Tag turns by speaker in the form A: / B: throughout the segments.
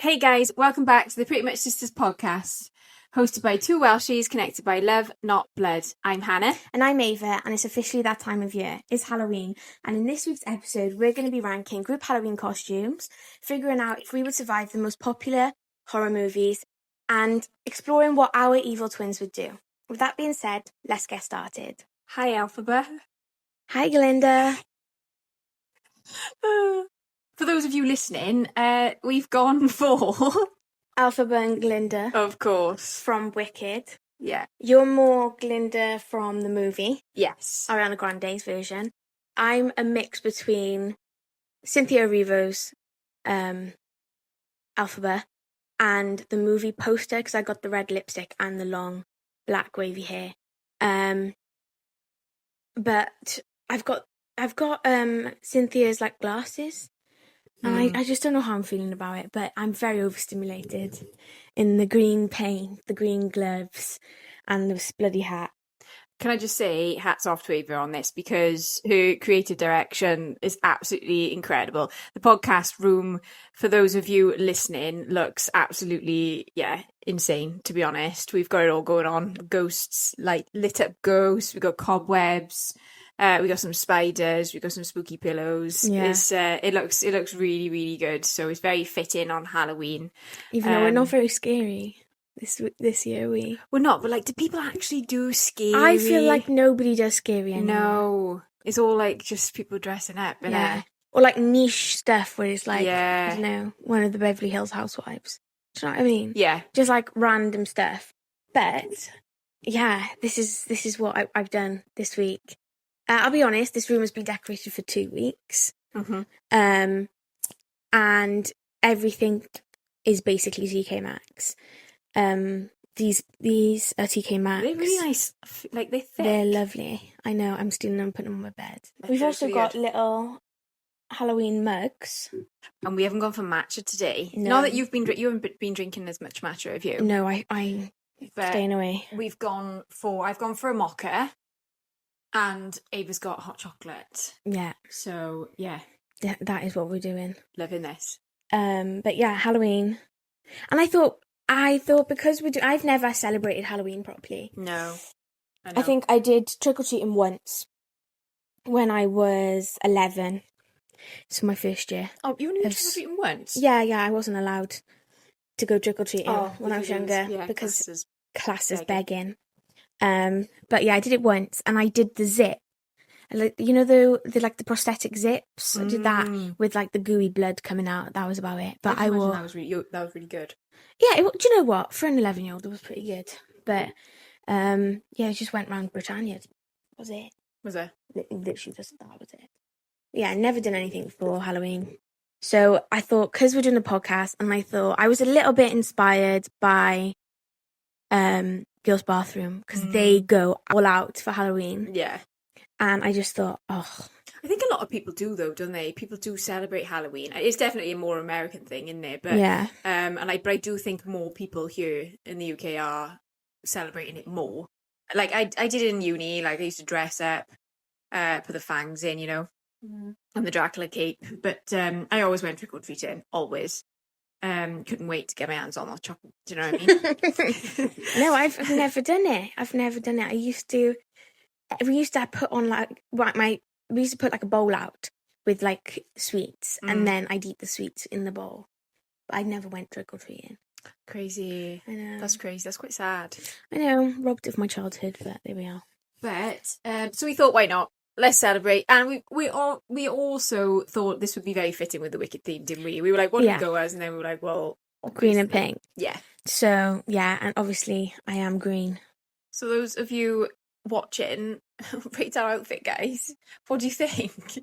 A: Hey guys, welcome back to the Pretty Much Sisters podcast, hosted by two Welshies connected by love, not blood. I'm Hannah.
B: And I'm Ava, and it's officially that time of year. It's Halloween, and in this week's episode, we're going to be ranking group Halloween costumes, figuring out if we would survive the most popular horror movies, and exploring what our evil twins would do. With that being said, let's get started.
A: Hi, Alphaba.
B: Hi, Glinda.
A: For those of you listening, we've gone for...
B: Alphaba and Glinda.
A: Of course.
B: From Wicked.
A: Yeah.
B: You're more Glinda from the movie.
A: Yes.
B: Ariana Grande's version. I'm a mix between Cynthia Erivo's Alphaba and the movie poster, because I got the red lipstick and the long black wavy hair. But I've got Cynthia's like glasses. And I just don't know how I'm feeling about it, but I'm very overstimulated in the green paint, the green gloves, and this bloody hat.
A: Can I just say hats off to Ava on this, because her creative direction is absolutely incredible. The podcast room, for those of you listening, looks absolutely, insane, to be honest. We've got it all going on. Ghosts, like lit up ghosts. We've got cobwebs. We got some spiders. We got some spooky pillows.
B: Yeah.
A: It looks really, really good. So it's very fitting on Halloween.
B: Even though we're not very scary this year,
A: we're not. But like, do people actually do scary?
B: I feel like nobody does scary anymore.
A: No, it's all like just people dressing up.
B: Yeah, or like niche stuff where it's like,
A: yeah,
B: I don't know, one of the Beverly Hills Housewives. Do you know what I mean?
A: Yeah,
B: just like random stuff. But yeah, this is what I've done this week. I'll be honest, this room has been decorated for 2 weeks.
A: Mm-hmm.
B: And everything is basically TK Maxx. These are TK Maxx.
A: They're really nice. Like, they're thick.
B: They're lovely. I know, I'm stealing them and putting them on my bed. We've also got little Halloween mugs.
A: And we haven't gone for matcha today.
B: No.
A: Not that you haven't been drinking as much matcha, have you?
B: No, I'm staying away.
A: I've gone for a mocha. And Ava's got hot chocolate.
B: Yeah.
A: So, yeah.
B: That is what we're doing.
A: Loving this.
B: But yeah, Halloween. And I thought because I've never celebrated Halloween properly.
A: No.
B: I think I did trick-or-treating once when I was 11. It's my first year.
A: Oh, you only went trick-or-treating once?
B: Yeah, I wasn't allowed to go trick-or-treating when I was younger because class is begging. But yeah, I did it once, and I did the zip. Like, you know, the prosthetic zips. I did that with like the gooey blood coming out. That was about it. But that was
A: really good.
B: Yeah, do you know what? For an 11-year-old, it was pretty good. But I just went round Britannia. That was it.
A: Was it?
B: Literally just that was it. Yeah, I never done anything for Halloween. So I thought, because we're doing a podcast, and I thought I was a little bit inspired by Girls' Bathroom, because they go all out for Halloween.
A: Yeah. And
B: I just thought, I
A: think a lot of people do, though, don't they? People do celebrate Halloween. It's definitely a more American thing, isn't it? But,
B: yeah.
A: But I do think more people here in the UK are celebrating it more. Like, I did it in uni. Like, I used to dress up, put the fangs in, you know, and the Dracula cape. But I always went trick-or-treating, always. Couldn't wait to get my hands on that chocolate. Do you know what I mean?
B: No, I've never done it. We used to put on we used to put like a bowl out with like sweets, and then I'd eat the sweets in the bowl. But I never went trick-or-treating.
A: Crazy.
B: I know.
A: That's crazy. That's quite sad.
B: I know, robbed of my childhood, but there we are.
A: But so we thought, why not? Let's celebrate. And we also thought this would be very fitting with the Wicked theme, didn't we? We were like, what do we go as? And then we were like, well,
B: green and pink.
A: Yeah.
B: So yeah, and obviously I am green. So
A: those of you watching, rate our outfit, guys. What do you think?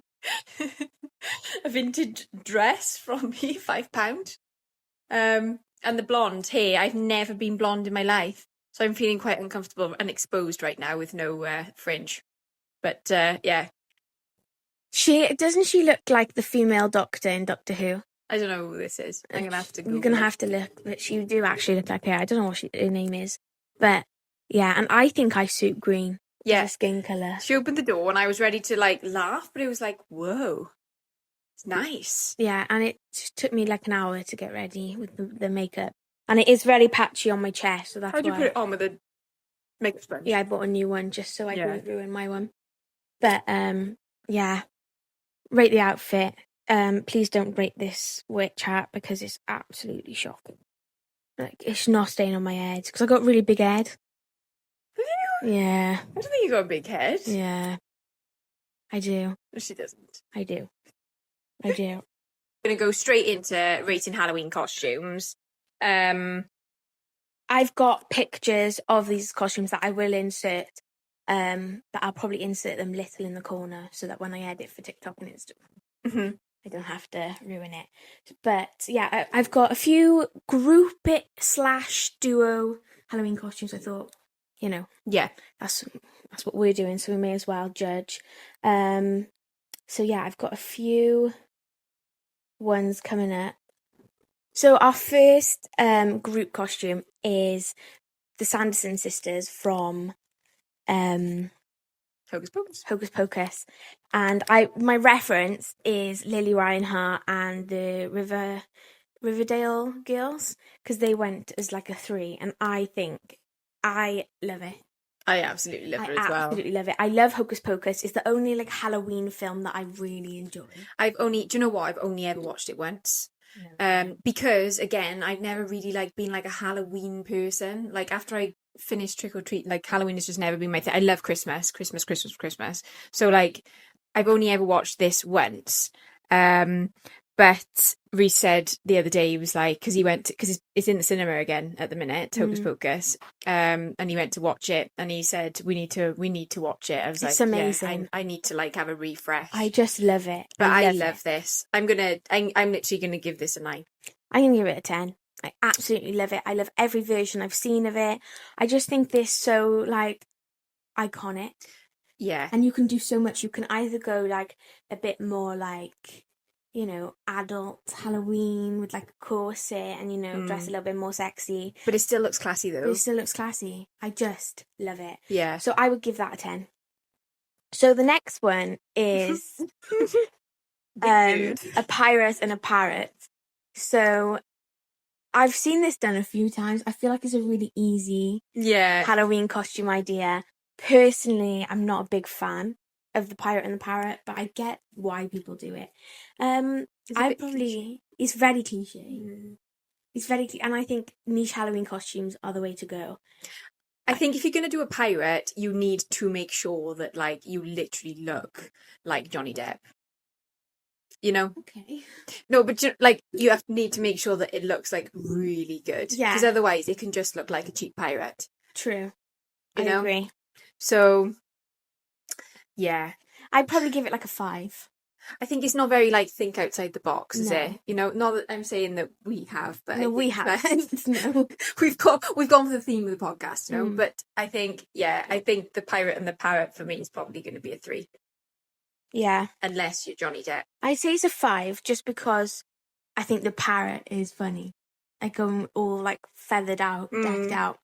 A: A vintage dress from me, £5. And the blonde hair. I've never been blonde in my life, so I'm feeling quite uncomfortable and exposed right now with no fringe. But yeah,
B: doesn't she look like the female Doctor in Doctor Who?
A: I don't know who this is. I'm gonna have to Google.
B: You're gonna have to look, but she do actually look like her. I don't know what her name is, but yeah, and I think I suit green. Yeah, skin colour.
A: She opened the door and I was ready to like laugh, but it was like, whoa, It's nice.
B: Yeah, and it just took me like an hour to get ready with the makeup. And it is very patchy on my chest, so that's why.
A: How'd you put it on with a makeup sponge?
B: Yeah, I bought a new one just so I wouldn't ruin my one. But yeah, rate the outfit. Please don't rate this witch hat because it's absolutely shocking. Like, it's not staying on my head because I got really big head.
A: Have you?
B: Yeah.
A: I don't think you got a big head.
B: Yeah. I do.
A: No, she doesn't.
B: I do. I do.
A: I'm going to go straight into rating Halloween costumes.
B: I've got pictures of these costumes that I will insert, but I'll probably insert them little in the corner so that when I edit for TikTok and Instagram, I don't have to ruin it. But yeah, I've got a few group it / duo Halloween costumes. I thought,
A: yeah,
B: that's what we're doing, so we may as well judge. So yeah, I've got a few ones coming up. So our first group costume is the Sanderson sisters from
A: Hocus Pocus.
B: Hocus Pocus. And my reference is Lily Reinhart and the Riverdale girls, because they went as like a 3, and I think I love it.
A: I absolutely love it as well.
B: I absolutely love it. I love Hocus Pocus. It's the only like Halloween film that I really enjoy.
A: Do you know what? I've only ever watched it once. No. Because again, I've never really like been like a Halloween person. Like after I finished Trick or Treat, like Halloween has just never been my thing. I love Christmas. So like I've only ever watched this once. But Reese said the other day, he was like, because it's in the cinema again at the minute, Hocus Pocus, and he went to watch it, and he said we need to watch it. I was
B: it's
A: like,
B: amazing.
A: Yeah, I need to like have a refresh.
B: I just love it.
A: But I love this. I'm literally gonna give this a 9.
B: I'm gonna give it a 10. I absolutely love it. I love every version I've seen of it. I just think this so like iconic.
A: Yeah,
B: and you can do so much. You can either go like a bit more like, adult Halloween with like a corset and, dress a little bit more sexy.
A: But it still looks classy though.
B: I just love it.
A: Yeah.
B: So I would give that a 10. So the next one is a pirate and a parrot. So I've seen this done a few times. I feel like it's a really easy Halloween costume idea. Personally, I'm not a big fan of the pirate and the parrot, but I get why people do it. It's very cliche. It's very cliche, and I think niche Halloween costumes are the way to go.
A: I think if you're going to do a pirate, you need to make sure that like you literally look like Johnny Depp.
B: Okay.
A: No, but you need to make sure that it looks like really good.
B: Yeah.
A: Because otherwise, it can just look like a cheap pirate.
B: True. I agree.
A: So, yeah.
B: I'd probably give it like a 5.
A: I think it's not very like think outside the box, is it? Not that I'm saying that we have, but
B: no, we haven't. No,
A: we've gone for the theme of the podcast, But I think the pirate and the parrot for me is probably going to be a 3.
B: Yeah,
A: unless you're Johnny Depp.
B: I'd say it's a 5 just because I think the parrot is funny, like going all like feathered out, decked out.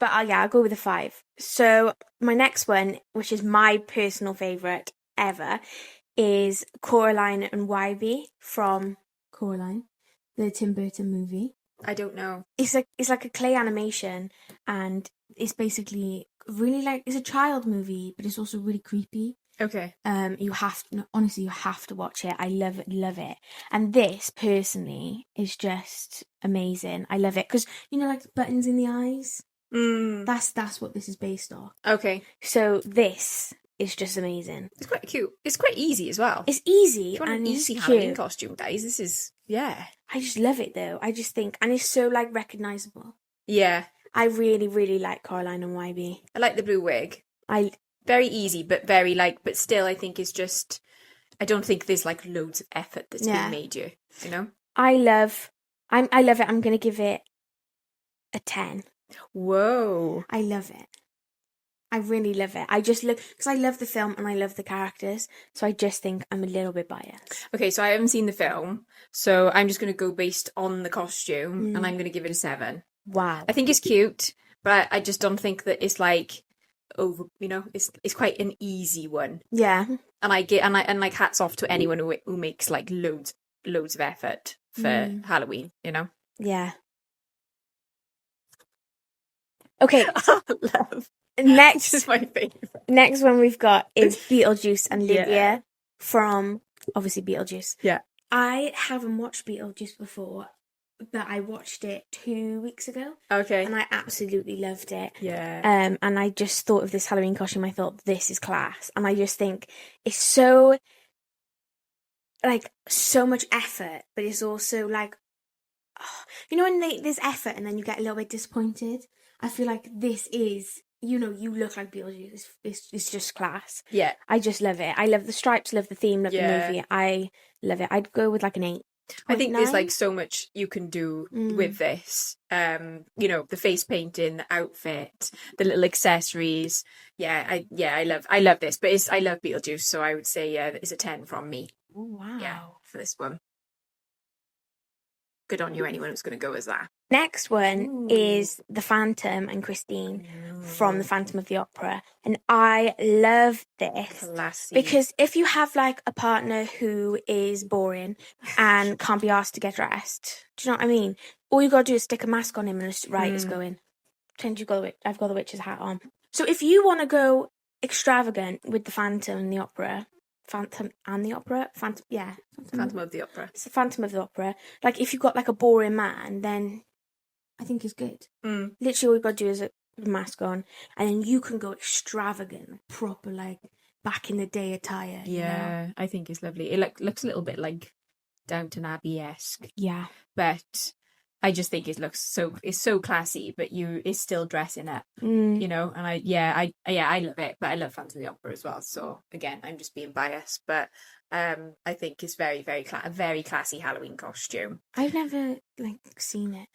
B: But I'll go with a 5. So my next one, which is my personal favourite ever, is Coraline and Wybie from Coraline, the Tim Burton movie.
A: I don't know.
B: It's like a clay animation, and it's basically really like, it's a child movie, but it's also really creepy.
A: Okay.
B: You have to watch it. I love it. And this personally is just amazing. I love it because like the buttons in the eyes. That's what this is based on.
A: Okay.
B: So this is just amazing.
A: It's quite cute. It's quite easy as well.
B: It's easy
A: and an easy
B: cute.
A: Halloween costume, guys. This is
B: I just love it though. I just think, and it's so like recognizable.
A: Yeah.
B: I really, really like Coraline and Wybie.
A: I like the blue wig. Very easy, but very but still I think it's just, I don't think there's like loads of effort that's being made you know?
B: I love it. I'm going to give it a 10.
A: Whoa.
B: I love it. I really love it. I just look, because I love the film and I love the characters, so I just think I'm a little bit biased.
A: Okay, so I haven't seen the film, so I'm just going to go based on the costume, and I'm going to give it a 7.
B: Wow.
A: I think it's cute, but I just don't think that it's like over, it's quite an easy one.
B: Yeah.
A: And like hats off to anyone who makes like loads of effort for Halloween,
B: Yeah. Okay.
A: Love.
B: Next
A: This is my favorite.
B: Next one we've got is Beetlejuice and Lydia from obviously Beetlejuice.
A: Yeah.
B: I haven't watched Beetlejuice before, but I watched it 2 weeks ago.
A: Okay.
B: And I absolutely loved it.
A: Yeah.
B: And I just thought of this Halloween costume. I thought, this is class. And I just think it's so, like, so much effort, but it's also like, when there's effort and then you get a little bit disappointed? I feel like this is, you look like Beetlejuice. It's just class.
A: Yeah.
B: I just love it. I love the stripes, love the theme, love the movie. I love it. I'd go with like an 8.
A: I think there's like so much you can do with this. The face painting, the outfit, the little accessories. I love this. But I love Beetlejuice, so I would say it's a 10 from me.
B: Oh, wow.
A: Yeah, for this one. Good on you, anyone who's going to go as that.
B: Next one is The Phantom and Christine from The Phantom of the Opera. And I love this.
A: Classy.
B: Because if you have like a partner who is boring and can't be asked to get dressed, do you know what I mean? All you got to do is stick a mask on him and it's going. Pretend I've got the witch's hat on. So if you want to go extravagant with The Phantom and the Opera, Phantom of the Opera.
A: It's
B: the Phantom of the Opera. Like, if you've got like a boring man, then I think it's good. Literally, all you've got to do is a mask on, and then you can go extravagant, proper, like back in the day attire.
A: Yeah, I think it's lovely. It looks a little bit like Downton Abbey-esque.
B: Yeah,
A: but I just think it's so classy, but it's still dressing up, And I love it, but I love Phantom of the Opera as well. So again, I'm just being biased, but I think it's very, very a very classy Halloween costume.
B: I've never seen it.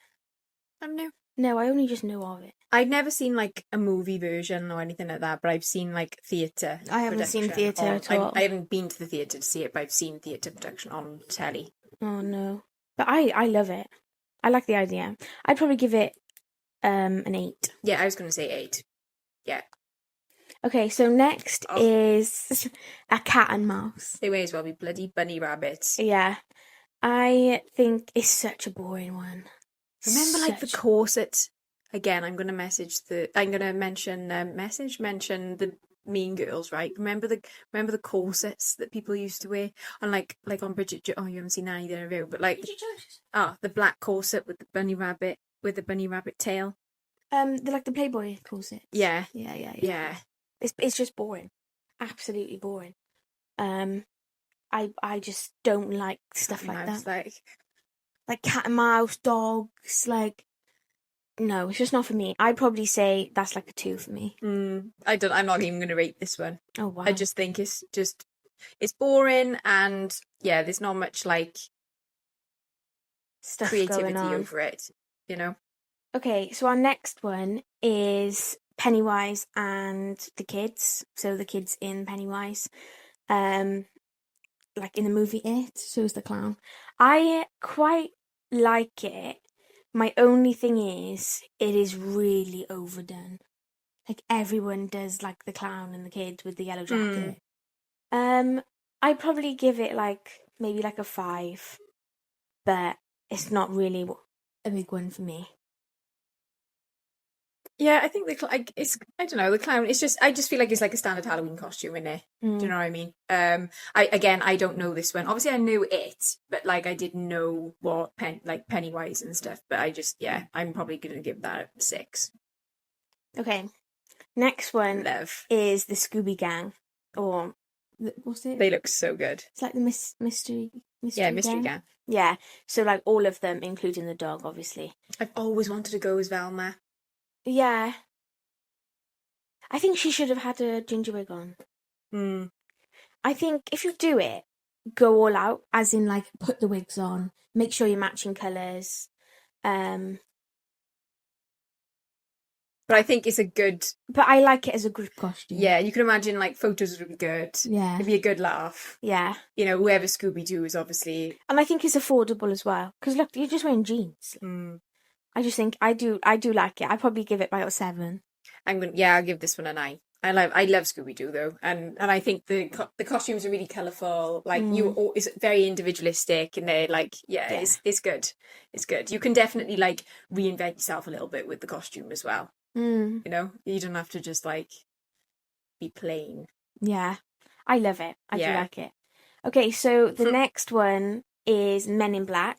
A: No,
B: I only just know of it.
A: I've never seen like a movie version or anything like that, but I've seen like theatre.
B: I haven't seen theatre at all.
A: I haven't been to the theatre to see it, but I've seen theatre production on telly.
B: Oh no, but I love it. I like the idea. I'd probably give it an 8.
A: Yeah, I was going to say 8. Yeah.
B: Okay, so next is a cat and mouse.
A: They may as well be bloody bunny rabbits.
B: Yeah. I think it's such a boring one.
A: Remember like the corset? Again, I'm going to mention the Mean Girls, right? Remember the corsets that people used to wear, and like on Bridget. Oh, you haven't seen that either, have you? But like, the black corset with the bunny rabbit tail.
B: They're like the Playboy corset.
A: Yeah.
B: It's just boring, absolutely boring. I just don't like stuff like that. Like cat and mouse, dogs, like. No, it's just not for me. I'd probably say that's like a 2 for me.
A: I'm not even going to rate this one.
B: Oh, wow.
A: I just think it's boring, and there's not much like
B: stuff
A: creativity
B: going on
A: over it,
B: Okay, so our next one is Pennywise and the kids. So the kids in Pennywise, like in the movie It, so is the clown. I quite like it. My only thing is, it is really overdone. Like, everyone does, like, the clown and the kid with the yellow jacket. I'd probably give it, maybe, a 5. But it's not really a big one for me.
A: Yeah, I think I don't know, the clown, I just feel like it's like a standard Halloween costume in it. Do you know what I mean? I don't know this one. Obviously I knew It, but I didn't know what Pennywise and stuff, but I'm probably going to give that a 6.
B: Okay. Next one is the Scooby Gang, or what's it?
A: They look so good.
B: It's like the mystery
A: gang.
B: Yeah, so all of them, including the dog, obviously.
A: I've always wanted to go as Velma.
B: Yeah. I think she should have had a ginger wig on. I think if you do it, go all out, as in put the wigs on, make sure you're matching colours.
A: But I think it's a good...
B: But I like it as a group costume.
A: Yeah, you can imagine photos would be good.
B: Yeah.
A: It'd be a good laugh.
B: Yeah.
A: Whoever Scooby-Doo is obviously...
B: And I think it's affordable as well. Because look, you're just wearing jeans. I just think I do like it. I'd probably give it about a 7.
A: I'll give this one a 9. I love Scooby-Doo though, and I think the costumes are really colourful. Like it's very individualistic, and they're like, it's good. It's good. You can definitely like reinvent yourself a little bit with the costume as well. You know, you don't have to just like be plain.
B: Yeah, I love it. I do like it. Okay, so the next one is Men in Black.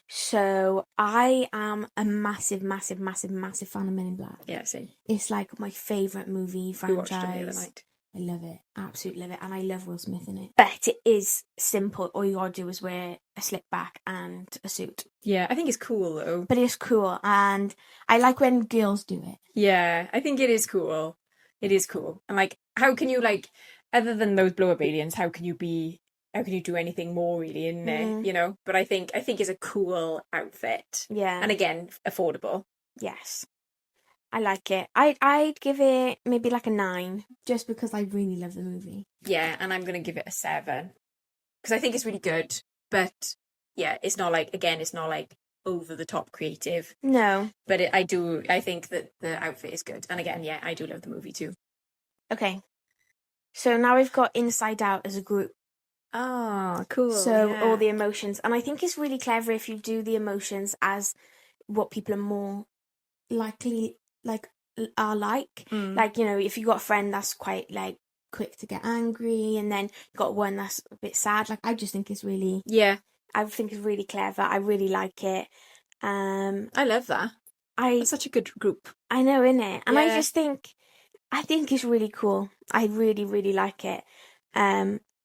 B: So I am a massive, massive, massive, massive fan of Men in Black.
A: Yeah, same.
B: It's like my favourite movie franchise.
A: We watched it the other night.
B: I love it. Absolutely love it. And I love Will Smith in it. But it is simple. All you gotta do is wear a slip back and a suit.
A: Yeah, I think it's cool though.
B: But it's cool. And I like when girls do it.
A: Yeah, I think it is cool. It is cool. And like, how can you like, other than those blow-up aliens, how can you do anything more really in there, you know? But I think it's a cool outfit.
B: Yeah.
A: And again, affordable.
B: Yes. I like it. I'd give it maybe like a 9, just because I really love the movie.
A: Yeah, and I'm going to give it a 7. Because I think it's really good. But yeah, it's not like over the top creative.
B: No.
A: But I think that the outfit is good. And again, yeah, I do love the movie too.
B: Okay. So now we've got Inside Out as a group.
A: Oh, cool.
B: So all the emotions. And I think it's really clever if you do the emotions as what people are more likely are like. Like, you know, if you got a friend that's quite like quick to get angry, and then you got one that's a bit sad, like I just think it's really I think it's really clever. I really like it.
A: I love that. It's such a good group.
B: I know, innit? And I think it's really cool. I really, really like it.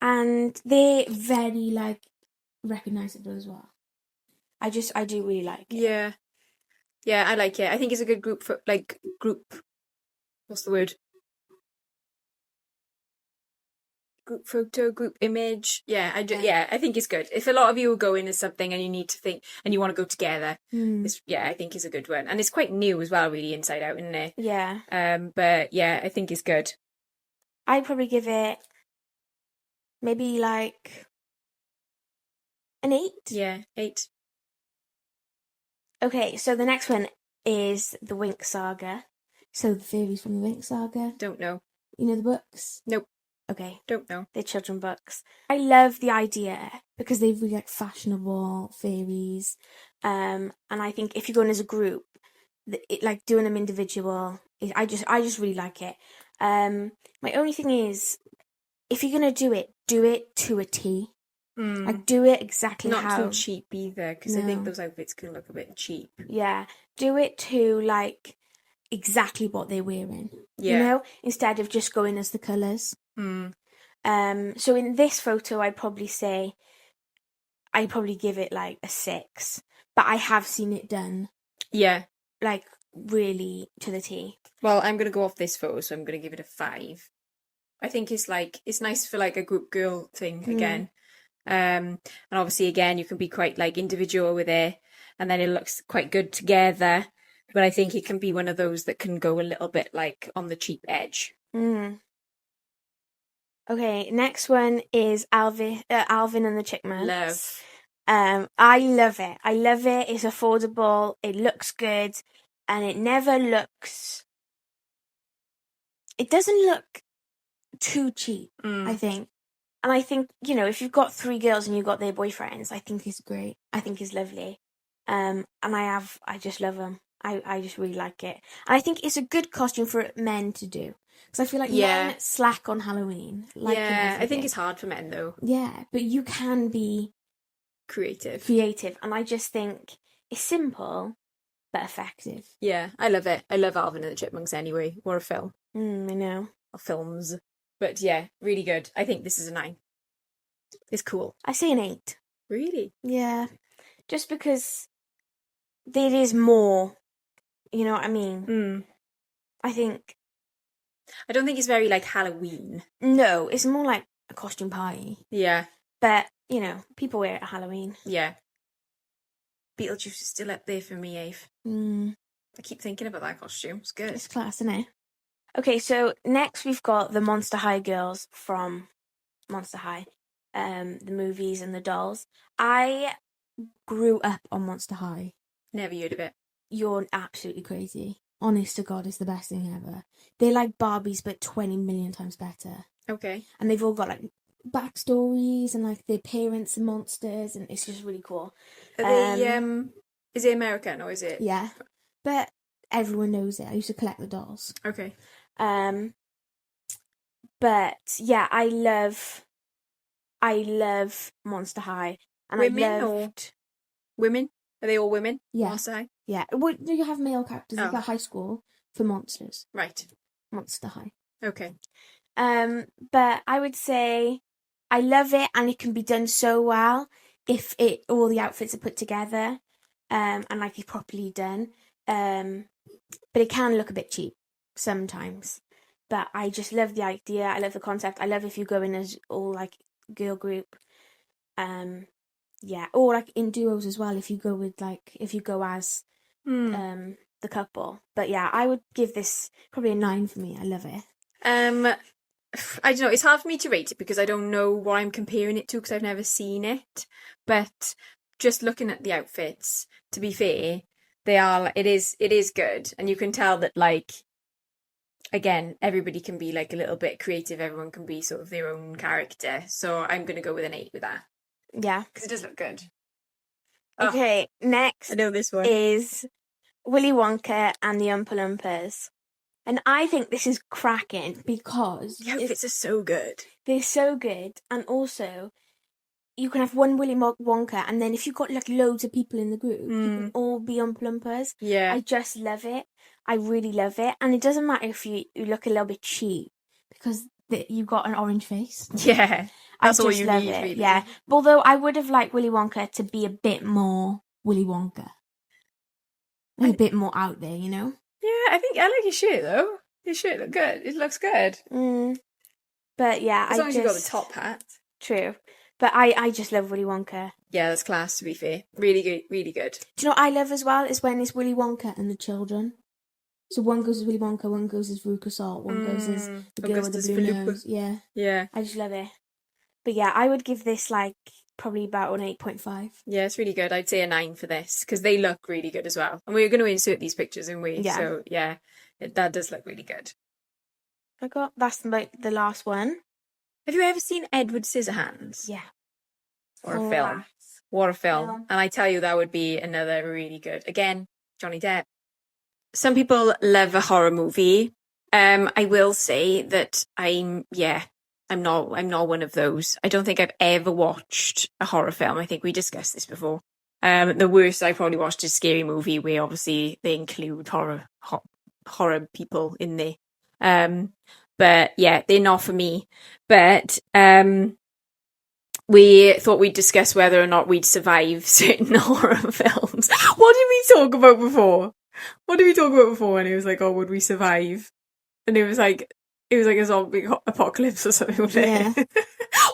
B: And they're very like recognizable as well. I do really like it.
A: Yeah, I like it. I think it's a good group for what's the word? Group photo, group image. Yeah, I think it's good. If a lot of you are going to something and you need to think and you want to go together, I think it's a good one. And it's quite new as well, really, Inside Out, isn't it?
B: Yeah.
A: But yeah, I think it's good.
B: I'd probably give it maybe like an 8.
A: Yeah, 8.
B: Okay, so the next one is the Winx Saga. So the fairies from the Winx Saga.
A: Don't know.
B: You know the books?
A: Nope.
B: Okay.
A: Don't know.
B: They're children books. I love the idea because they're really like fashionable fairies. And I think if you're going as a group, like doing them individual, I just really like it. My only thing is, if you're gonna do it to a T. Like do it exactly
A: not
B: how.
A: Not too cheap either, because I think those outfits can look a bit cheap.
B: Yeah, do it to like exactly what they're wearing.
A: Yeah.
B: You know, instead of just going as the colours. So in this photo, I'd probably give it like a 6, but I have seen it done.
A: Yeah.
B: Like really to the T.
A: Well, I'm gonna go off this photo, so I'm gonna give it a 5. I think it's nice for like a group girl thing again. And obviously again you can be quite like individual with it, and then it looks quite good together. But I think it can be one of those that can go a little bit like on the cheap edge.
B: Okay, next one is Alvin and the Chipmunks.
A: Love.
B: I love it. I love it. It's affordable. It looks good, and it never looks. It doesn't look too cheap. I think. And I think, you know, if you've got 3 girls and you've got their boyfriends, I think it's great. I think it's lovely. And I just love them. I just really like it. And I think it's a good costume for men to do. Because I feel like men slack on Halloween.
A: I think it's hard for men though.
B: Yeah, but you can be
A: creative.
B: And I just think it's simple, but effective.
A: Yeah, I love it. I love Alvin and the Chipmunks anyway. What a film.
B: I know.
A: Or films. But yeah, really good. I think this is a 9. It's cool.
B: I say an 8.
A: Really?
B: Yeah. Just because there is more. You know what I mean? I don't
A: think it's very like Halloween.
B: No, it's more like a costume party.
A: Yeah.
B: But, you know, people wear it at Halloween.
A: Yeah. Beetlejuice is still up there for me, Ave. I keep thinking about that costume. It's good.
B: It's class, isn't it? Okay, so next we've got the Monster High girls from Monster High, the movies and the dolls. I grew up on Monster High.
A: Never heard of it.
B: You're absolutely crazy. honest to God, is the best thing ever. They're like Barbies, but 20 million times better.
A: Okay.
B: And they've all got like backstories and like their parents and monsters, and it's just really cool.
A: Are they, is it American or is it?
B: Yeah. But everyone knows it. I used to collect the dolls.
A: Okay.
B: But yeah, I love Monster High. And
A: women or women? Are they all women?
B: Yeah.
A: Monster High?
B: Yeah. Well, you have male characters. You've got high school for monsters.
A: Right.
B: Monster High.
A: Okay.
B: But I would say I love it, and it can be done so well if all the outfits are put together, and like it's properly done. But it can look a bit cheap sometimes. But I just love the idea. I love the concept. I love if you go in as all like girl group. Yeah, or like in duos as well. If you go as the couple. But yeah, I would give this probably a 9 for me. I love it.
A: I don't know. It's hard for me to rate it because I don't know what I'm comparing it to because I've never seen it. But just looking at the outfits, to be fair, it is good, and you can tell that like. Again, everybody can be like a little bit creative. Everyone can be sort of their own character. So I'm going to go with an 8 with that.
B: Yeah.
A: Because it does look good.
B: Okay, next
A: I know this one.
B: is Willy Wonka and the Oompa Loompas. And I think this is cracking because...
A: The outfits are so good.
B: They're so good. And also, you can have one Willy Wonka, and then if you've got like loads of people in the group, you can all be Oompa Loompas.
A: Yeah.
B: I just love it. I really love it. And it doesn't matter if you look a little bit cheap because you've got an orange face.
A: Yeah. That's all you need, really.
B: Yeah. Although I would have liked Willy Wonka to be a bit more Willy Wonka. A bit more out there, you know?
A: Yeah, I like your shirt, though. Your shirt looks good. It looks good.
B: But yeah,
A: as long as you've got the top hat.
B: True. But I just love Willy Wonka.
A: Yeah, that's class, to be fair. Really good, really good.
B: Do you know what I love as well? Is when it's Willy Wonka and the children. So one goes as Willy Wonka, one goes as Veruca Salt, one goes as the girl with the blue nose. Yeah.
A: Yeah.
B: I just love it. But yeah, I would give this like probably about an 8.5.
A: Yeah, it's really good. I'd say a 9 for this because they look really good as well. And we're going to insert these pictures, aren't we?
B: Yeah.
A: So yeah, that does look really good.
B: That's like the last one.
A: Have you ever seen Edward Scissorhands?
B: Yeah.
A: What a film. What a film. And I tell you, that would be another really good. Again, Johnny Depp. Some people love a horror movie. I will say that I'm not one of those. I don't think I've ever watched a horror film. I think we discussed this before. The worst I probably watched is Scary Movie, where obviously they include horror people in there. But yeah, they're not for me. But we thought we'd discuss whether or not we'd survive certain horror films. What did we talk about before? What did we talk about before? And it was like, oh, would we survive? And it was like a zombie apocalypse or something, wasn't it? Yeah.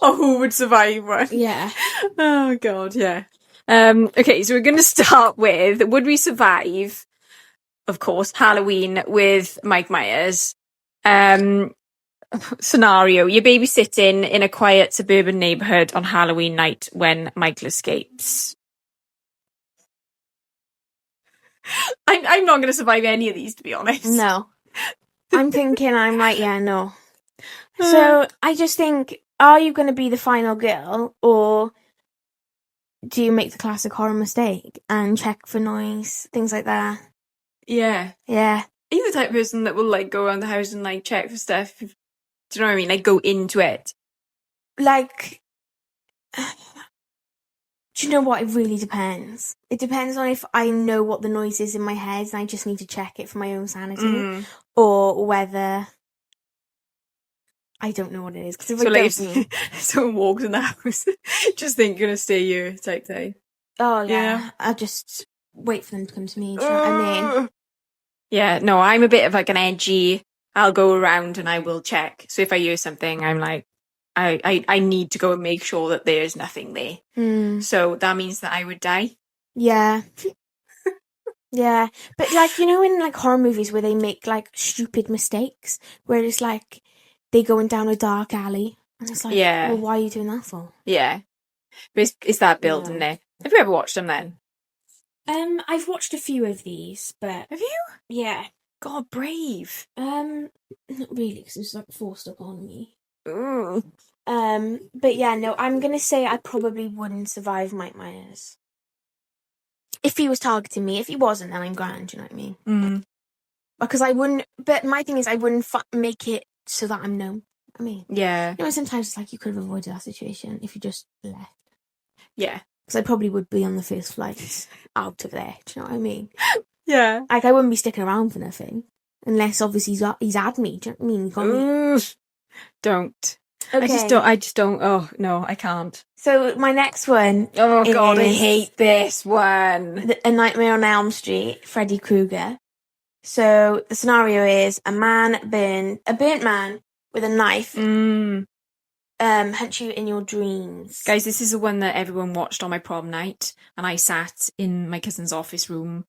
A: Or who would survive one?
B: Yeah.
A: Oh, God, yeah. Okay, so we're going to start with, would we survive, of course, Halloween with Mike Myers? Scenario, you're babysitting in a quiet suburban neighbourhood on Halloween night when Michael escapes. I'm not going to survive any of these, to be honest.
B: No. I'm thinking, no. So I just think, are you going to be the final girl, or do you make the classic horror mistake and check for noise, things like that?
A: Yeah.
B: Yeah.
A: Are you the type of person that will like go around the house and like check for stuff? Do you know what I mean? Like go into it.
B: Like, do you know what? It really depends. It depends on if I know what the noise is in my head and I just need to check it for my own sanity, or whether I don't know what it is. Because
A: if someone walks in the house, just think you're gonna stay here type thing.
B: Oh yeah. I'll just wait for them to come to me. Do you know what I mean?
A: Yeah, no, I'm a bit of like an edgy. I'll go around and I will check. So if I hear something, I'm like, I need to go and make sure that there's nothing there. So that means that I would die.
B: Yeah. Yeah. But like, you know, in like horror movies where they make like stupid mistakes, where it's like they going down a dark alley and it's like, well, why are you doing that for?
A: Yeah. But it's that build in there. Have you ever watched them then?
B: I've watched a few of these, but...
A: Have you?
B: Yeah.
A: God, brave.
B: Not really, because it was like forced upon me.
A: Ooh.
B: But yeah, no, I'm gonna say I probably wouldn't survive Mike Myers. If he was targeting me. If he wasn't, then I'm grand, you know what I mean?
A: Mm.
B: Because I wouldn't, but my thing is I wouldn't make it so that I'm known. I mean,
A: Yeah.
B: you know, sometimes it's like you could have avoided that situation if you just left.
A: Yeah.
B: Because I probably would be on the first flight out of there, do you know what I mean?
A: Yeah.
B: Like, I wouldn't be sticking around for nothing. Unless, obviously, he's had me, do you know what I mean? You got me.
A: Don't.
B: Okay.
A: I just don't. Oh, no, I can't.
B: So, my next one
A: Oh,
B: is
A: God, I hate this one.
B: A Nightmare on Elm Street, Freddy Krueger. So, the scenario is a burnt man with a knife hunt you in your dreams.
A: Guys, this is the one that everyone watched on my prom night, and I sat in my cousin's office room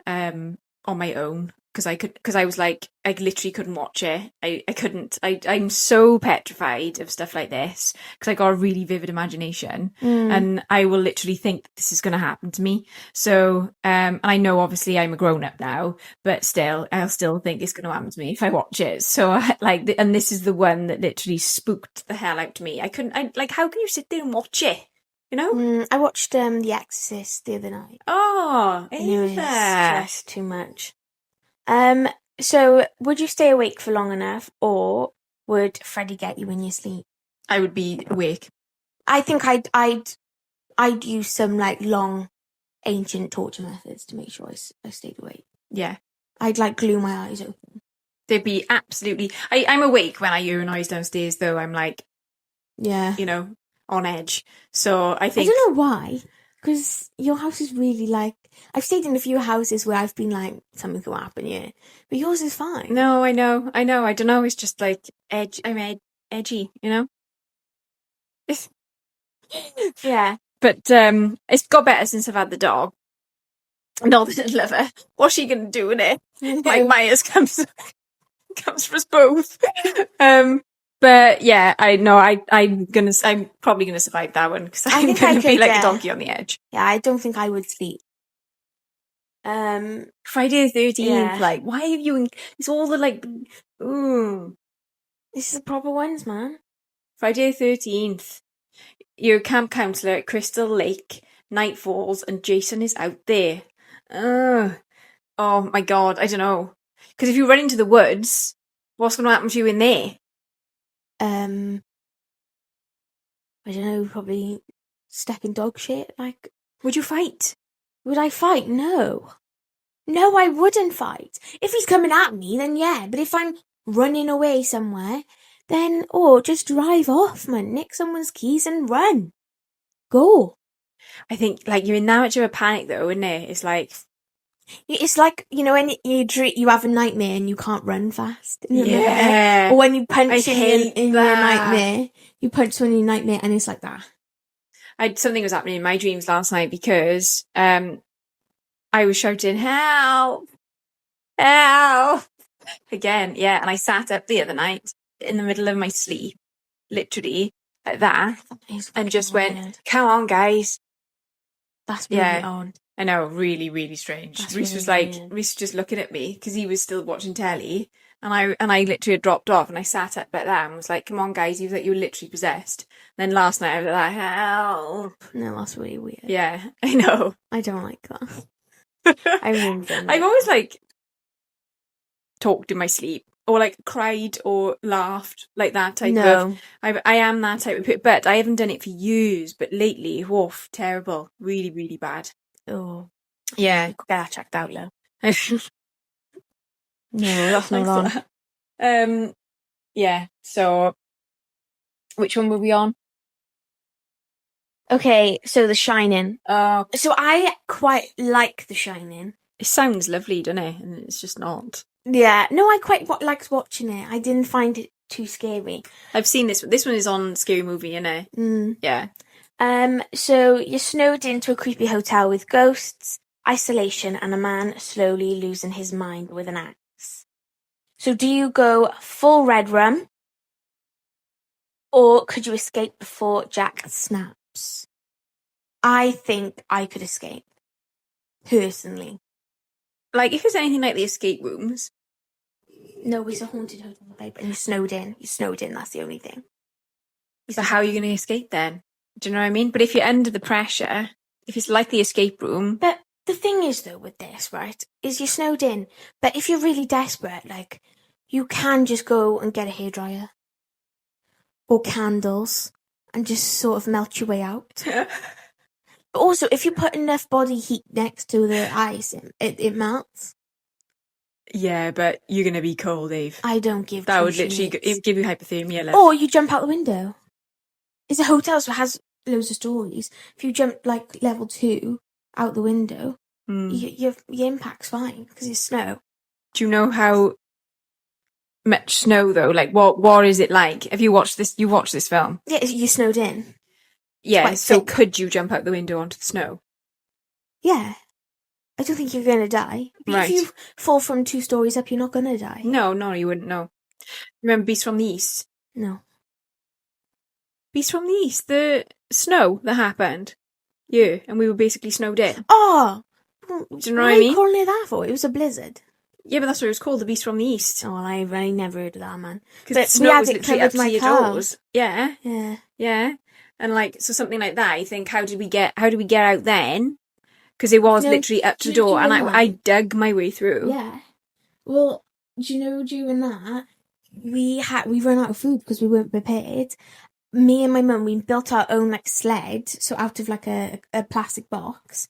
A: on my own because I was like, I literally couldn't watch it. I couldn't. I'm so petrified of stuff like this because I got a really vivid imagination, and I will literally think that this is going to happen to me. So, and I know obviously I'm a grown up now, but still, I'll still think it's going to happen to me if I watch it. So, and this is the one that literally spooked the hell out of me. How can you sit there and watch it? You know?
B: I watched The Exorcist the other night.
A: Oh,
B: and it was just too much. So would you stay awake for long enough, or would Freddy get you in your sleep?
A: I would be awake.
B: I think I'd use some like long, ancient torture methods to make sure I stayed awake.
A: Yeah.
B: I'd like glue my eyes open.
A: They'd be absolutely. I'm awake when I hear a noise downstairs, though. I'm like,
B: yeah,
A: you know, on edge. So I think
B: I don't know why. Because your house is really like... I've stayed in a few houses where I've been like, something could happen here. But yours is fine.
A: No, I know. I don't know. It's just like edge. I'm edgy, you know?
B: Yeah.
A: But it's got better since I've had the dog. Not that I love her. What's she going to do with it? Mike Myers comes for us both. But yeah, I'm probably gonna survive that one because I'm gonna be like a donkey on the edge.
B: Yeah, I don't think I would sleep.
A: Friday the 13th. Yeah. Like, why have you? It's all the like. Ooh,
B: this is the proper ones, man.
A: Friday the 13th. You're a camp counselor at Crystal Lake. Night falls and Jason is out there. Oh my God, I don't know. Because if you run into the woods, what's going to happen to you in there?
B: I don't know, probably step in dog shit. Like,
A: would you fight?
B: Would I fight? No. No, I wouldn't fight. If he's coming at me, then yeah. But if I'm running away somewhere, then, just drive off, man. Nick someone's keys and run. Go.
A: I think, like, you're in that much of a panic, though, isn't it? It's like,
B: you know, when you have a nightmare and you can't run fast.
A: Yeah.
B: Or when you punch in your nightmare. You punch someone in your nightmare and it's like that.
A: Something was happening in my dreams last night because I was shouting, help! Help! Again, yeah. And I sat up the other night in the middle of my sleep, literally, like that, and just went, come on, guys.
B: That's really odd.
A: I know, really, really strange. Reese was just looking at me because he was still watching telly, and I literally had dropped off, and I sat up like that and was like, "Come on, guys!" You were literally possessed. And then last night I was like, "Help!"
B: No, that's really weird.
A: Yeah, I know.
B: I don't like that. I really don't.
A: I've always like talked in my sleep, or like cried or laughed, like that type of. I am that type of person, but I haven't done it for years. But lately, woof, terrible, really, really bad.
B: Oh.
A: Yeah.
B: Get that checked out, though. No, that's not on.
A: Yeah, so which one were we on?
B: Okay, so The Shining.
A: So
B: I quite like The Shining.
A: It sounds lovely, doesn't it? And it's just not.
B: Yeah, no, I quite liked watching it. I didn't find it too scary.
A: I've seen this. This one is on Scary Movie, isn't it? Yeah.
B: So you're snowed into a creepy hotel with ghosts, isolation, and a man slowly losing his mind with an axe. So do you go full red rum, or could you escape before Jack snaps? I think I could escape, personally.
A: Like, if it's anything like the escape rooms,
B: No, it's a haunted hotel, babe, and you're snowed in. You're snowed in, that's the only thing.
A: So how are you going to escape then? Do you know what I mean? But if you're under the pressure, if it's like the escape room...
B: But the thing is, though, with this, right, is you're snowed in. But if you're really desperate, like, you can just go and get a hairdryer. Or candles. And just sort of melt your way out. Also, if you put enough body heat next to the ice, it melts.
A: Yeah, but you're going to be cold, Eve.
B: I don't give
A: That would literally give you hypothermia, love.
B: Or you jump out the window. It's a hotel, so it has loads of stories. If you jump, like, level 2 out the window, your impact's fine, because it's snow.
A: Do you know how much snow, though? Like, what is it like? Have you watched this? You watched this film?
B: Yeah, you're snowed in.
A: Yeah, so thick. Could you jump out the window onto the snow?
B: Yeah. I don't think you're going to die.
A: Right.
B: If you fall from 2 stories up, you're not going to die.
A: No, you wouldn't know. Remember Beast from the East?
B: No.
A: Beast from the East, the snow that happened. Yeah, and we were basically snowed in.
B: Oh!
A: Do you know what I mean?
B: What are you calling it that for? It was a blizzard.
A: Yeah, but that's what it was called, the Beast from the East.
B: Oh, I never heard of that, man.
A: Because snow was literally up to your doors. Yeah.
B: Yeah.
A: Yeah. And like, so something like that, you think, how did we get out then? Because it was literally up to the door, and I dug my way through.
B: Yeah. Well, do you know, during that, we ran out of food because we weren't prepared. Me and my mum, we built our own, like, sled, so out of, like, a plastic box,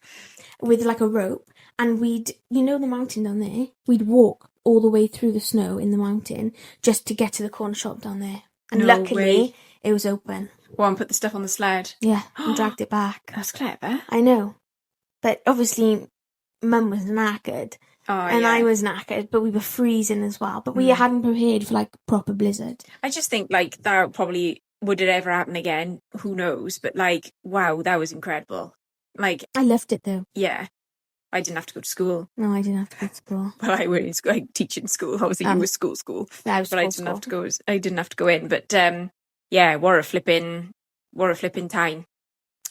B: with, like, a rope, and we'd, you know the mountain down there? We'd walk all the way through the snow in the mountain, just to get to the corner shop down there. And luckily, it was open.
A: Well, and put the stuff on the sled.
B: Yeah, and dragged it back.
A: That's clever.
B: I know. But obviously, Mum was knackered. And I was knackered, but we were freezing as well. But we hadn't prepared for, like, proper blizzard.
A: I just think, like, that probably... Would it ever happen again? Who knows? But, like, wow, that was incredible. Like...
B: I loved it, though.
A: Yeah. I didn't have to go to school.
B: No, I didn't have to go to school.
A: Well, I went in school, I teach in school. Obviously, you were school.
B: I was
A: but I didn't have to go in. But, yeah, what a flipping time.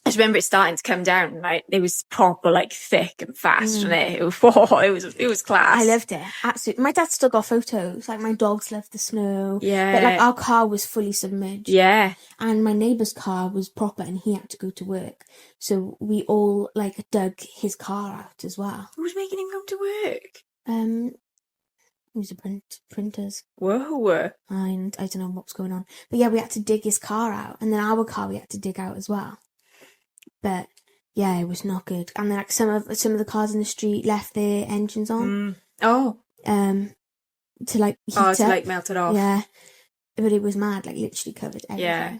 A: I just remember it starting to come down, right? It was proper, like, thick and fast, wasn't it? It was class.
B: I loved it. Absolutely. My dad still got photos. Like, my dogs loved the snow.
A: Yeah.
B: But, like, our car was fully submerged.
A: Yeah.
B: And my neighbour's car was proper, and he had to go to work. So we all, like, dug his car out as well.
A: Who was making him go to work?
B: It was a printers.
A: Whoa.
B: And I don't know what was going on. But yeah, we had to dig his car out. And then our car we had to dig out as well. But yeah, it was not good. And then, like, some of the cars in the street left their engines on.
A: Oh.
B: To, like, heat
A: up.
B: To,
A: like, melt it off.
B: Yeah. But it was mad, like, literally covered everything.
A: Yeah.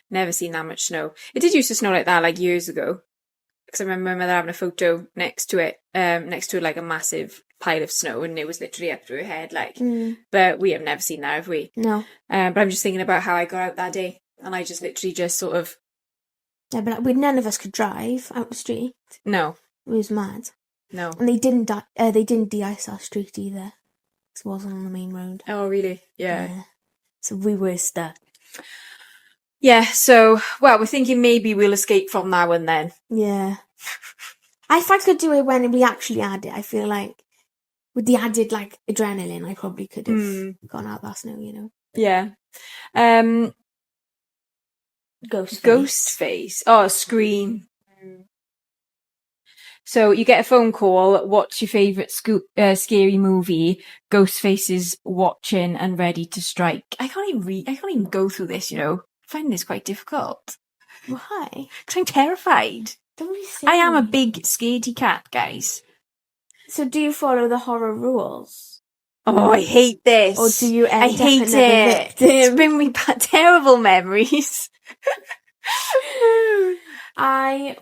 A: Never seen that much snow. It did used to snow like that, like, years ago. Because I remember my mother having a photo next to like a massive pile of snow, and it was literally up to her head, like. But we have never seen that, have we?
B: No.
A: But I'm just thinking about how I got out that day, and I just literally just sort of...
B: Yeah, but like, none of us could drive out the street.
A: No.
B: It was mad.
A: No.
B: And they didn't de-ice our street either. It wasn't on the main road.
A: Oh, really? Yeah.
B: So we were stuck.
A: Yeah, so, well, we're thinking maybe we'll escape from that one then.
B: Yeah. If I could do it when we actually had it, I feel like with the added, like, adrenaline, I probably could have gone out that snow, you know?
A: Yeah. Ghostface. Oh, Scream. So you get a phone call. What's your favourite scary movie? Ghostface is watching and ready to strike. I can't even go through this, you know. I find this quite difficult.
B: Why?
A: Because I'm terrified.
B: Don't be silly.
A: I am a big scaredy cat, guys.
B: So do you follow the horror rules?
A: Oh, I hate this.
B: Or do you end
A: I hate
B: up another victim?
A: It's bringing me back terrible memories.
B: I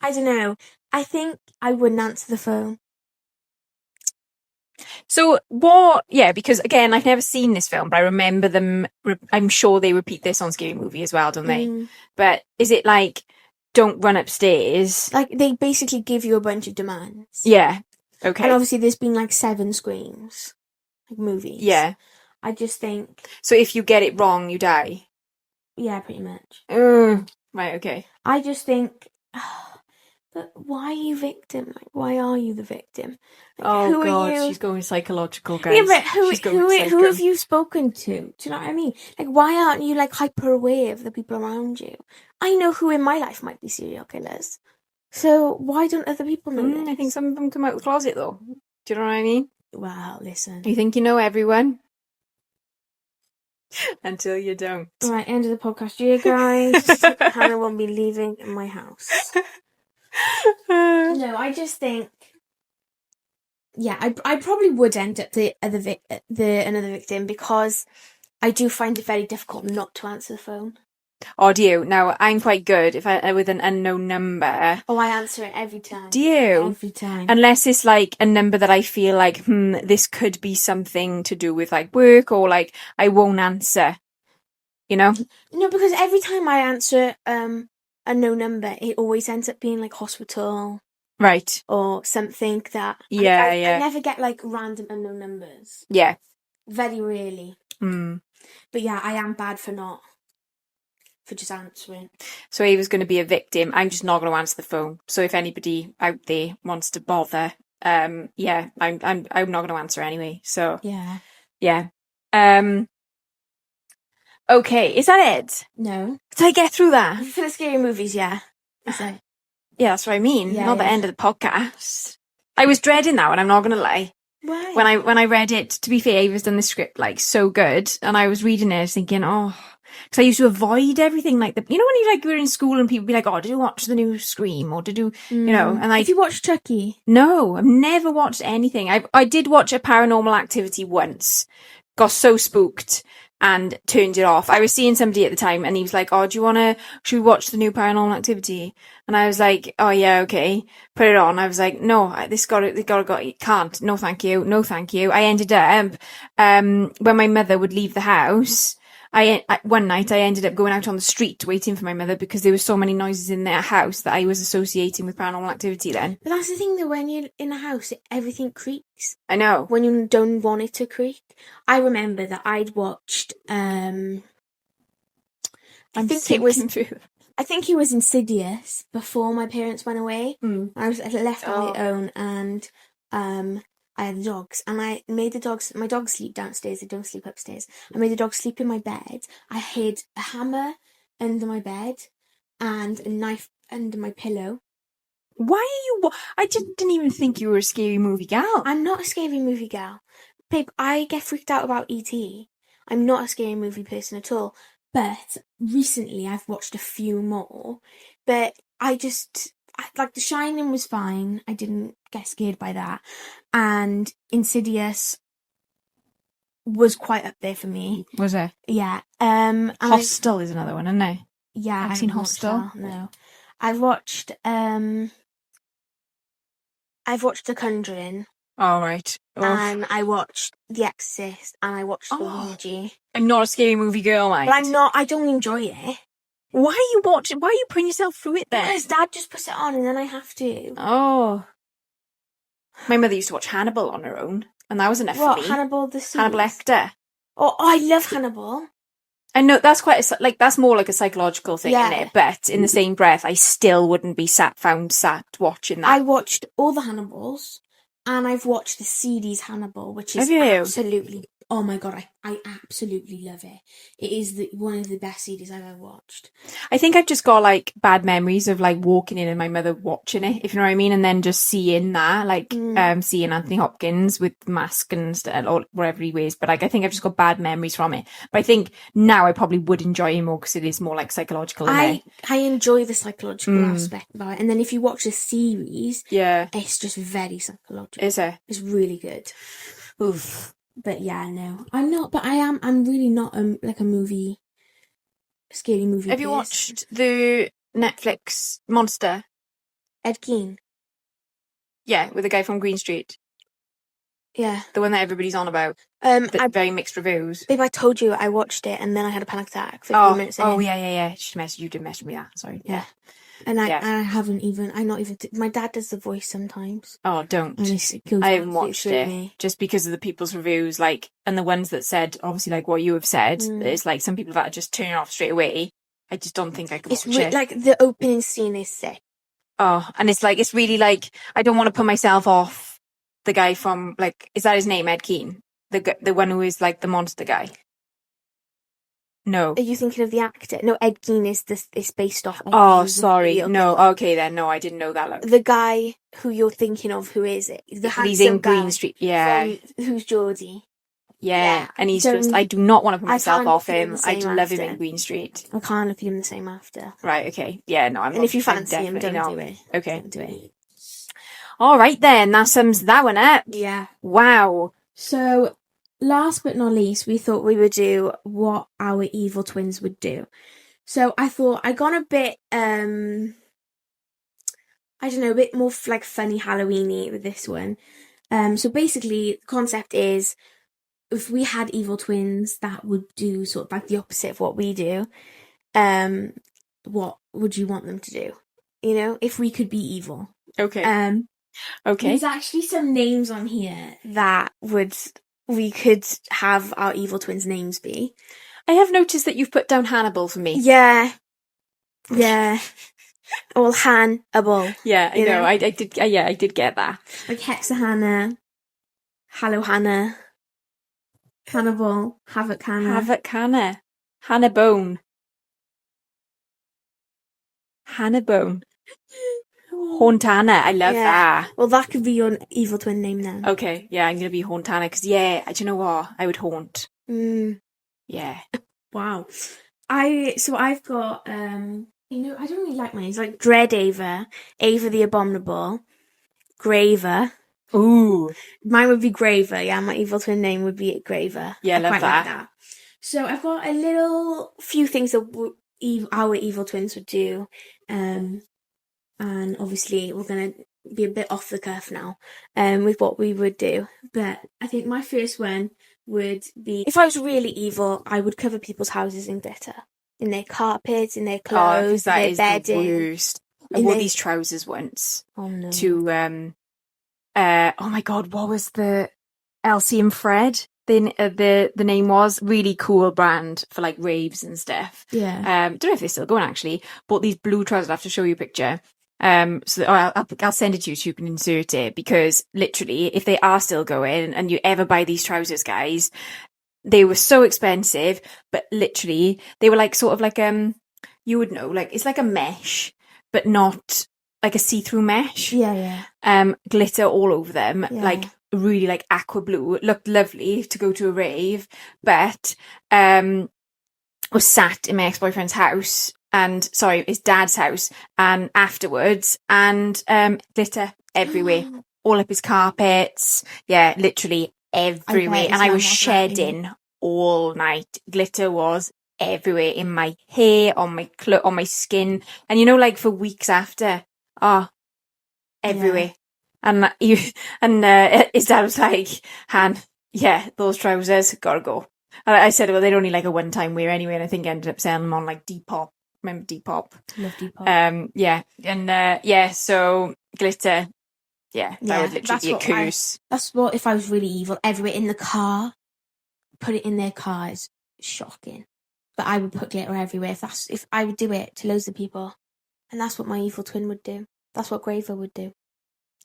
B: don't know. I think I wouldn't answer the phone.
A: So what? Yeah, because again, I've never seen this film, but I remember them. I'm sure they repeat this on Scary Movie as well, don't they? But is it like, don't run upstairs?
B: Like, they basically give you a bunch of demands.
A: Yeah. Okay.
B: And obviously there's been like 7 screams, like movies.
A: Yeah.
B: I just think.
A: So if you get it wrong, you die.
B: Yeah, pretty much.
A: Right. Okay.
B: I just think But why are you victim? Like, why are you the victim? Like,
A: oh
B: who
A: God,
B: are you?
A: she's going psychological, guys.
B: Yeah, but who have you spoken to? Do you know what I mean? Like, why aren't you like hyper aware of the people around you? I know who in my life might be serial killers. So why don't other people know this?
A: I think some of them come out of the closet though. Do you know what I mean?
B: Well, listen.
A: You think you know everyone? Until you don't.
B: Right, end of the podcast here, guys. Hannah won't be leaving my house. No, I just think... Yeah, I probably would end up another victim because I do find it very difficult not to answer the phone.
A: Oh, do you? Now, I'm quite good with an unknown number.
B: Oh, I answer it every time.
A: Do you?
B: Every time.
A: Unless it's like a number that I feel like, this could be something to do with like work, or like I won't answer. You know?
B: No, because every time I answer a no number, it always ends up being like hospital.
A: Right.
B: Or something that...
A: Yeah,
B: I never get like random unknown numbers.
A: Yeah.
B: Very rarely.
A: Mm.
B: But yeah, I am bad for just answering.
A: So Ava's going to be a victim. I'm just not going to answer the phone. So if anybody out there wants to bother, I'm not going to answer anyway. So yeah. Okay, is that it?
B: No.
A: Did I get through that?
B: For the scary movies, yeah. Is it?
A: Yeah, that's what I mean.
B: Yeah,
A: not the end of the podcast. I was dreading that one, I'm not going to lie.
B: Why?
A: When I read it, to be fair, Ava's done the script like so good, and I was reading it, I was thinking, because I used to avoid everything like when you were in school and people be like, oh, did you watch the new Scream, or did you, you know, and
B: Have you watched Chucky?
A: No, I've never watched anything. I did watch a Paranormal Activity once, got so spooked and turned it off. I was seeing somebody at the time and he was like, oh, should we watch the new Paranormal Activity? And I was like, oh yeah, okay, put it on. I was like, no, can't, no thank you, no thank you. I ended up, when my mother would leave the house, one night I ended up going out on the street waiting for my mother because there were so many noises in their house that I was associating with Paranormal Activity then.
B: But that's the thing though, when you're in a house, everything creaks.
A: I know.
B: When you don't want it to creak. I remember that I'd watched, I think it was Insidious before my parents went away. I was left on my own, and I had the dogs, and I made my dogs sleep downstairs, they don't sleep upstairs. I made the dogs sleep in my bed. I hid a hammer under my bed and a knife under my pillow.
A: Why are you... I just didn't even think you were a scary movie gal.
B: I'm not a scary movie gal. Babe, I get freaked out about E.T. I'm not a scary movie person at all. But recently I've watched a few more. But like The Shining was fine. I didn't get scared by that. And Insidious was quite up there for me.
A: Was it?
B: Yeah.
A: Hostel is another one, isn't it?
B: Yeah.
A: I've seen Hostel.
B: No. I've watched The Conjuring.
A: Oh, right.
B: And I watched The Exorcist, and I watched The Ouija.
A: I'm not a scary movie girl, mate.
B: But I don't enjoy it.
A: Why are you putting yourself through it then?
B: Because Dad just puts it on and then I have to.
A: Oh. My mother used to watch Hannibal on her own, and that was enough for me.
B: Hannibal the series?
A: Hannibal Lecter.
B: Oh, I love Hannibal.
A: I know, that's that's more like a psychological thing, isn't it? But in the same breath, I still wouldn't be sat watching that.
B: I watched all the Hannibals. And I've watched the CD's Hannibal, which is absolutely... Oh my God, I absolutely love it. It is one of the best CDs I've ever watched.
A: I think I've just got like bad memories of like walking in and my mother watching it, if you know what I mean, and then just seeing that, like seeing Anthony Hopkins with mask and or whatever he wears. But like, I think I've just got bad memories from it. But I think now I probably would enjoy it more because it is more like psychological.
B: I enjoy the psychological aspect about it, and then if you watch the series, it's just very psychological.
A: Is it?
B: It's really good.
A: Oof.
B: But yeah, no, I'm not. But I'm really not like a scary movie.
A: Have you watched the Netflix Monster?
B: Ed Gein.
A: Yeah, with the guy from Green Street.
B: Yeah,
A: the one that everybody's on about. Very mixed reviews.
B: Babe, I told you I watched it and then I had a panic attack. 15 minutes in.
A: Oh yeah. You did mess with me that. Sorry.
B: Yeah. And I haven't even, my dad does the voice sometimes.
A: Oh, don't. I haven't watched it just because of the people's reviews, like, and the ones that said, obviously, like what you have said, it's like some people that just turn it off straight away. I just don't think I could watch it.
B: Like, the opening scene is sick.
A: Oh, and it's really like, I don't want to put myself off the guy from, like, is that his name, Ed Gein? The one who is like the monster guy? No.
B: Are you thinking of the actor? No, Ed Gein is based off.
A: Oh, sorry. No, okay then. No, I didn't know that. Look.
B: The guy who you're thinking of, who is it? The
A: he's in Green Street. Yeah.
B: Who's Geordie?
A: Yeah, and he's just, I do not want to put myself off him. I do love him in Green Street.
B: I can't look at him the same after.
A: Right, okay. Yeah, no, I'm not.
B: And if you fancy him, don't do it.
A: Okay.
B: Don't do it.
A: All right then, that sums that one up.
B: Yeah.
A: Wow.
B: So, last but not least, we thought we would do what our evil twins would do. So, I thought I got a bit, I don't know, a bit more like funny Halloween-y with this one. So basically, the concept is, if we had evil twins that would do sort of like the opposite of what we do, what would you want them to do? You know, if we could be evil.
A: Okay. Okay.
B: There's actually some names on here that we could have our evil twins' names be.
A: I have noticed that you've put down Hannibal for me.
B: Yeah. Yeah. Or Hannibal.
A: Yeah, I know. I did. Yeah, I did get that.
B: Like Hexahannah, Hallow Hannah, Hannibal, Havoc Hannah.
A: Havoc Hannah. Hannah Bone. Hannah Bone. Hauntana. I love that.
B: Well, that could be your evil twin name then.
A: Okay, yeah, I'm going to be Hauntana because, yeah, do you know what? I would haunt. Yeah.
B: Wow. I've got, you know, I don't really like mine. It's like Dread Ava, Ava the Abominable, Graver.
A: Ooh.
B: Mine would be Graver, yeah. My evil twin name would be Graver.
A: Yeah, I love
B: quite
A: that.
B: Like that. So I've got a little few things that our evil twins would do. And obviously we're going to be a bit off the cuff now with what we would do. But I think my first one would be, if I was really evil, I would cover people's houses in glitter. In their carpets, in their clothes, in their bedding.
A: The worst. I wore these trousers once.
B: Oh no.
A: To oh my god, what was the Elsie and Fred? The name was really cool brand for like raves and stuff.
B: Yeah.
A: Don't know if they're still going actually. Bought these blue trousers. I have to show you a picture. So I'll send it to you so you can insert it, because literally, if they are still going and you ever buy these trousers, guys, they were so expensive, but literally they were like sort of like you would know, like it's like a mesh, but not like a see-through mesh.
B: Yeah.
A: Glitter all over them,
B: yeah.
A: like really like aqua blue. It looked lovely to go to a rave, but I was sat in my ex-boyfriend's house, and sorry, his dad's house, and afterwards, and glitter everywhere, all up his carpets. Yeah, literally everywhere. And I was shedding all night. Glitter was everywhere, in my hair, on my on my skin, and you know, like for weeks after, everywhere. Yeah. And his dad was like, Han, yeah, those trousers gotta go. And I said, well, they're only like a one-time wear anyway, and I think I ended up selling them on like Depop. Remember Depop?
B: Love Depop.
A: Yeah, and so glitter. Yeah, that would literally be a curse.
B: That's what, if I was really evil, everywhere in the car, put it in their car is shocking. But I would put glitter everywhere if I would do it to loads of people. And that's what my evil twin would do. That's what Graver would do.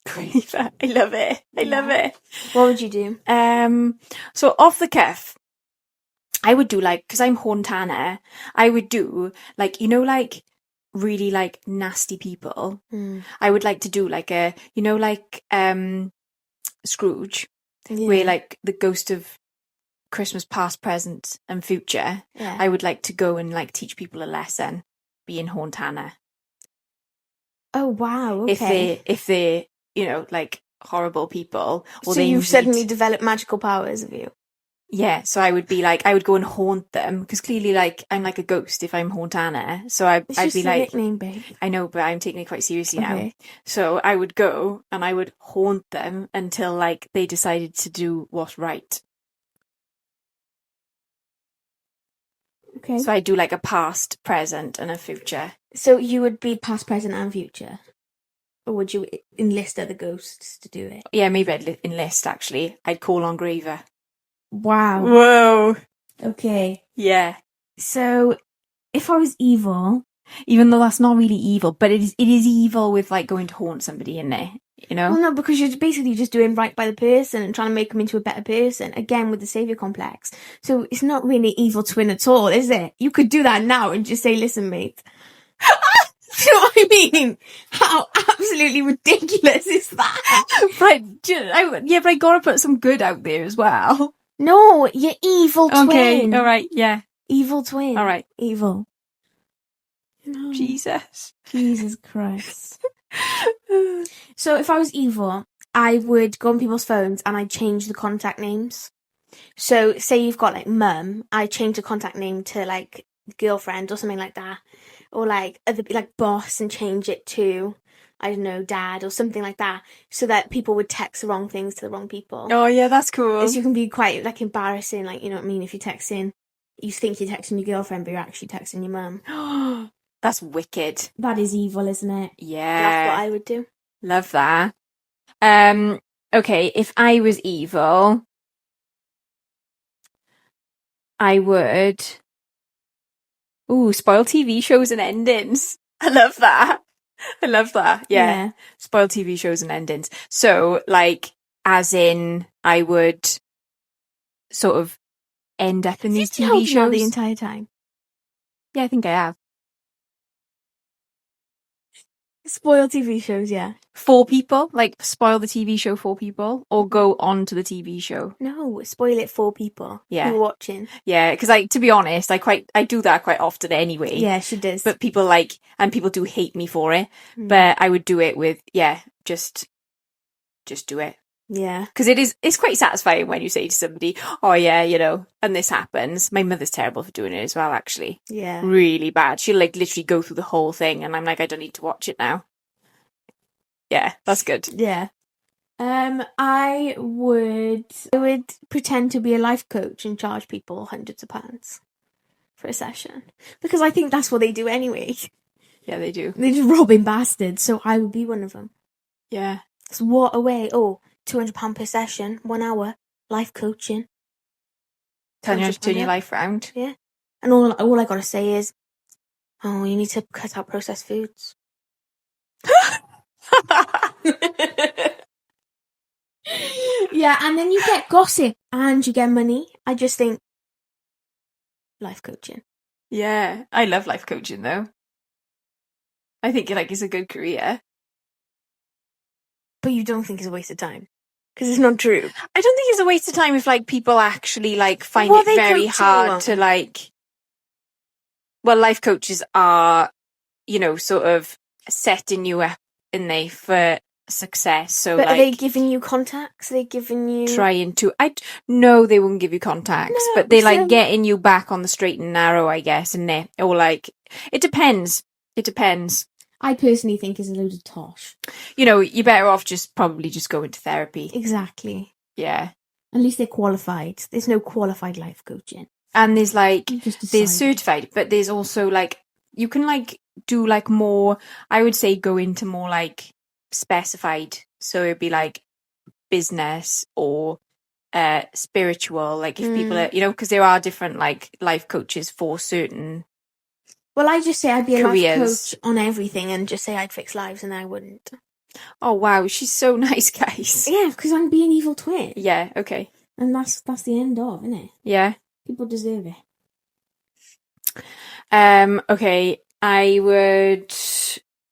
A: Graver, I love it. I love it.
B: What would you do?
A: So off the cuff, I would do like, because I'm Hauntana, I would do like, you know, like really like nasty people. I would like to do like a, you know, like Scrooge, where like the ghost of Christmas past, present and future.
B: Yeah.
A: I would like to go and like teach people a lesson, being Hauntana.
B: Oh wow, okay.
A: If they you know, like horrible people.
B: Or so you've suddenly developed magical powers, have you?
A: Yeah, so I would be like, I would go and haunt them, because clearly, like, I'm like a ghost if I'm Hauntana. So I'd be like,
B: nickname, babe.
A: I know, but I'm taking it quite seriously now. So I would go and I would haunt them until like they decided to do what's right.
B: Okay.
A: So I do like a past, present, and a future.
B: So you would be past, present, and future? Or would you enlist other ghosts to do it?
A: Yeah, maybe I'd enlist, actually. I'd call on Graver.
B: Wow.
A: Whoa.
B: Okay.
A: Yeah.
B: So, if I was evil,
A: Even though that's not really evil, but it is evil with like going to haunt somebody in there, you know?
B: Well, no, because you're basically just doing right by the person and trying to make them into a better person, again with the saviour complex. So it's not really evil twin at all, is it? You could do that now and just say, listen, mate. Do you know what I mean? How absolutely ridiculous is that?
A: Right, yeah, but I gotta put some good out there as well.
B: No, you're evil twin.
A: Okay, alright, yeah.
B: Evil twin.
A: Alright.
B: Evil. No.
A: Jesus
B: Christ. So if I was evil, I would go on people's phones and I'd change the contact names. So say you've got like mum, I'd change the contact name to like girlfriend or something like that. Or like boss and change it to, I don't know, dad or something like that. So that people would text the wrong things to the wrong people.
A: Oh yeah, that's cool.
B: Because you can be quite like embarrassing, like, you know what I mean, if you're texting, you think you're texting your girlfriend but you're actually texting your mum.
A: That's wicked.
B: That is evil, isn't it?
A: Yeah.
B: That's what I would do.
A: Love that. Okay, if I was evil, I would... spoil TV shows and endings. I love that. Yeah. Spoil TV shows and endings. So, like, as in, I would sort of end up in these TV shows.
B: The entire time?
A: Yeah, I think I have.
B: Spoil TV shows, yeah.
A: For people? Like, spoil the TV show for people? Or go on to the TV show?
B: No, spoil it for people who are watching.
A: Yeah, because, like, to be honest, I do that quite often anyway.
B: Yeah, she does.
A: But people people do hate me for it. But I would do it with, just do it.
B: Yeah.
A: Because it's quite satisfying when you say to somebody, oh yeah, you know, and this happens. My mother's terrible for doing it as well, actually.
B: Yeah.
A: Really bad. She'll like literally go through the whole thing and I'm like, I don't need to watch it now. Yeah, that's good.
B: Yeah. I would pretend to be a life coach and charge people hundreds of pounds for a session. Because I think that's what they do anyway.
A: Yeah, they do.
B: They're just robbing bastards, so I would be one of them.
A: Yeah.
B: So what away? Oh, £200 per session, 1 hour, life coaching.
A: Turn your life around.
B: Yeah. And all I gotta say is, oh, you need to cut out processed foods. Yeah, and then you get gossip and you get money. I just think life coaching.
A: Yeah, I love life coaching though. I think it's a good career.
B: But you don't think it's a waste of time? Because it's not true.
A: I don't think it's a waste of time if people actually find it very hard to well, life coaches are, sort of setting you up in there for success. So,
B: but are they giving you contacts? Are they giving you
A: trying to? No, they won't give you contacts, but they getting you back on the straight and narrow, I guess. And it depends. It depends.
B: I personally think is a load of tosh.
A: You're better off probably just going to therapy.
B: Exactly.
A: Yeah.
B: At least they're qualified. There's no qualified life coaching.
A: And there's there's certified, but there's also you can do more, I would say go into more specified. So it'd be business or spiritual, if people are, because there are different life coaches for certain.
B: Well, I just say I'd be a
A: careers.
B: life coach on everything and just say I'd fix lives and I wouldn't.
A: Oh, wow. She's so nice, guys.
B: Yeah, because I'm being evil twin.
A: Yeah, okay.
B: And that's the end of, isn't it?
A: Yeah.
B: People deserve it.
A: Okay. I would...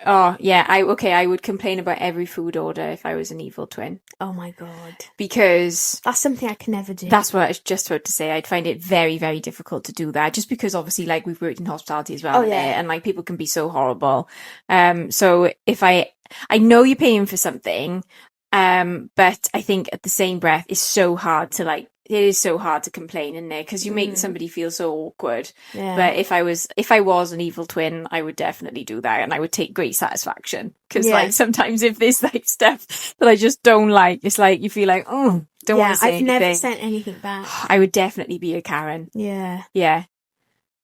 A: Oh, yeah. I would complain about every food order if I was an evil twin.
B: Oh, my God.
A: Because...
B: That's something I can never do.
A: That's what I was just about to say. I'd find it very, very difficult to do that. Just because, obviously, we've worked in hospitality as well.
B: Oh, yeah.
A: And, people can be so horrible. So if I know you're paying for something, but I think at the same breath, it's so hard to, it is so hard to complain in there because you make somebody feel so awkward.
B: Yeah.
A: But if I was an evil twin, I would definitely do that and I would take great satisfaction because sometimes if there's stuff that I just don't like, it's you feel oh, don't want to say anything.
B: I've never sent anything back.
A: I would definitely be a Karen.
B: Yeah.
A: Yeah.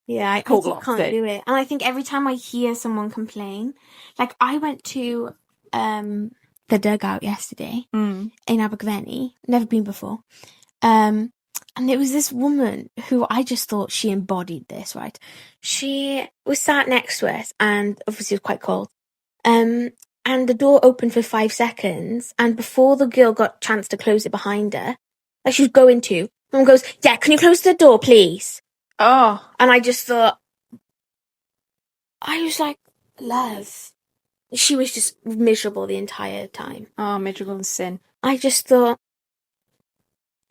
B: Yeah, I can't do it. And I think every time I hear someone complain, I went to the dugout yesterday in Abergavenny, never been before. And And it was this woman who I just thought she embodied this, right? She was sat next to us, and obviously it was quite cold. And the door opened for 5 seconds, and before the girl got a chance to close it behind her, like she was going to, someone goes, "Yeah, can you close the door, please?"
A: Oh.
B: And I just thought, I was like, love. She was just miserable the entire time.
A: Oh, miserable as sin.
B: I just thought,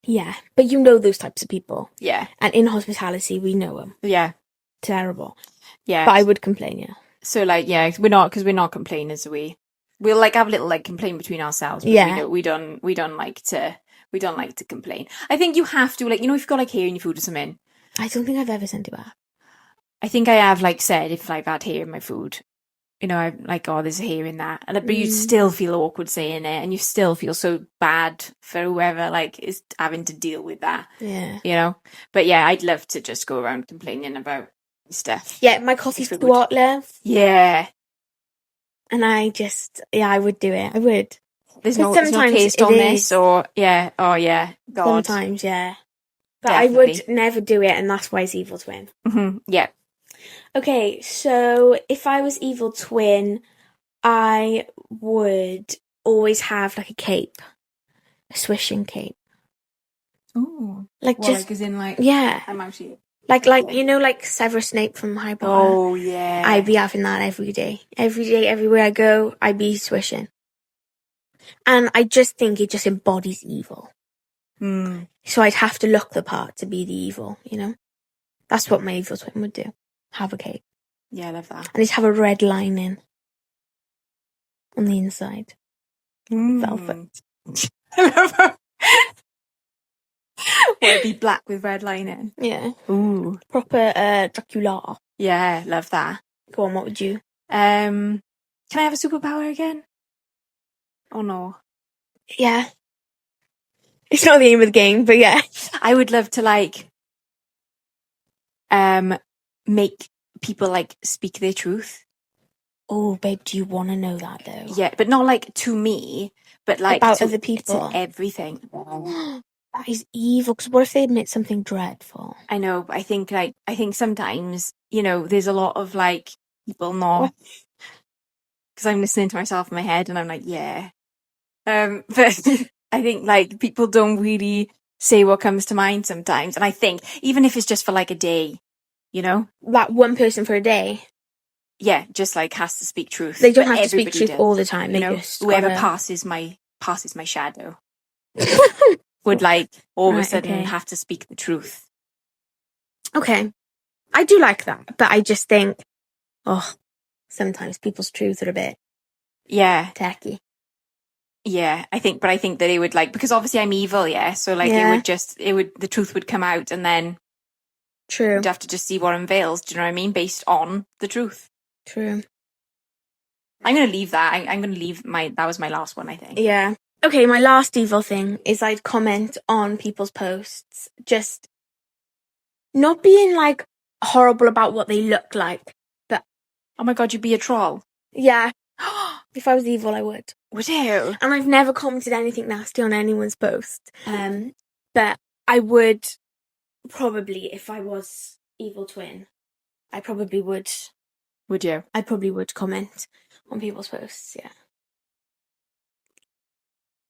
B: yeah, but you know those types of people.
A: Yeah.
B: And in hospitality, we know them.
A: Yeah.
B: Terrible.
A: Yeah.
B: But I would complain, yeah.
A: So, like, yeah, we're not complainers, are we? We'll, like, have a little, like, complaint between ourselves. But
B: Yeah.
A: we don't like to complain. I think you have to, like, you know, if you've got, like, hair in your food or something.
B: I don't think I've ever sent it back.
A: I think I have, like, said if I've had hair in my food, you know, I'm like, oh, there's hair in that. But you still feel awkward saying it, and you still feel so bad for whoever, like, is having to deal with that.
B: Yeah.
A: You know? But yeah, I'd love to just go around complaining about stuff.
B: Yeah, my coffee's too hot, love.
A: Yeah.
B: And I would do it. I would.
A: There's no taste on this, or, yeah, oh yeah, God.
B: Sometimes, yeah. But
A: Definitely.
B: I would never do it, and that's why it's Evil Twin.
A: Mm-hmm. Yeah.
B: Okay, so if I was Evil Twin, I would always have like a cape, a swishing cape.
A: Ooh.
B: Like
A: well,
B: just
A: like as in like
B: yeah,
A: I'm actually
B: like you know, like Severus Snape from Harry Potter.
A: Oh yeah.
B: I'd be having that every day, everywhere I go. I'd be swishing, and I just think it just embodies evil. So I'd have to look the part to be the evil, you know? That's what my Evil Twin would do. Have a cape.
A: Yeah, I love that.
B: And it'd have a red lining on the inside. Velvet.
A: I love that. It'd be black with red lining.
B: Yeah.
A: Ooh.
B: Proper Dracula.
A: Yeah, love that.
B: Go on, what would you?
A: Can I have a superpower again? Oh no.
B: Yeah. It's not the aim of the game, but yeah.
A: I would love to like make people like speak their truth.
B: Oh, babe, do you want to know that though?
A: Yeah, but not like to me, but like
B: about
A: to
B: other people.
A: To everything.
B: That is evil, because what if they admit something dreadful?
A: I know, but I think sometimes, you know, there's a lot of like people not, because I'm listening to myself in my head and I'm like, yeah. But I think like people don't really say what comes to mind sometimes. And I think even if it's just for like a day, you know?
B: That one person for a day?
A: Yeah, just like has to speak truth.
B: They don't have to speak truth all the time.
A: You know, whoever passes my shadow would like all of a sudden have to speak the truth.
B: Okay. I do like that, but I just think, sometimes people's truths are a bit tacky.
A: Yeah, I think that it would like, because obviously I'm evil, yeah, so like the truth would come out, and then
B: True.
A: You'd have to just see what unveils, do you know what I mean, based on the truth.
B: True.
A: I'm going to leave that. I'm going to leave that was my last one, I think.
B: Yeah. Okay, my last evil thing is I'd comment on people's posts, just not being like horrible about what they look like, but
A: oh my God, you'd be a troll.
B: Yeah. If I was evil, I would.
A: Would you?
B: And I've never commented anything nasty on anyone's post. But I would probably, if I was Evil Twin, I probably would.
A: Would you?
B: I probably would comment on people's posts, yeah.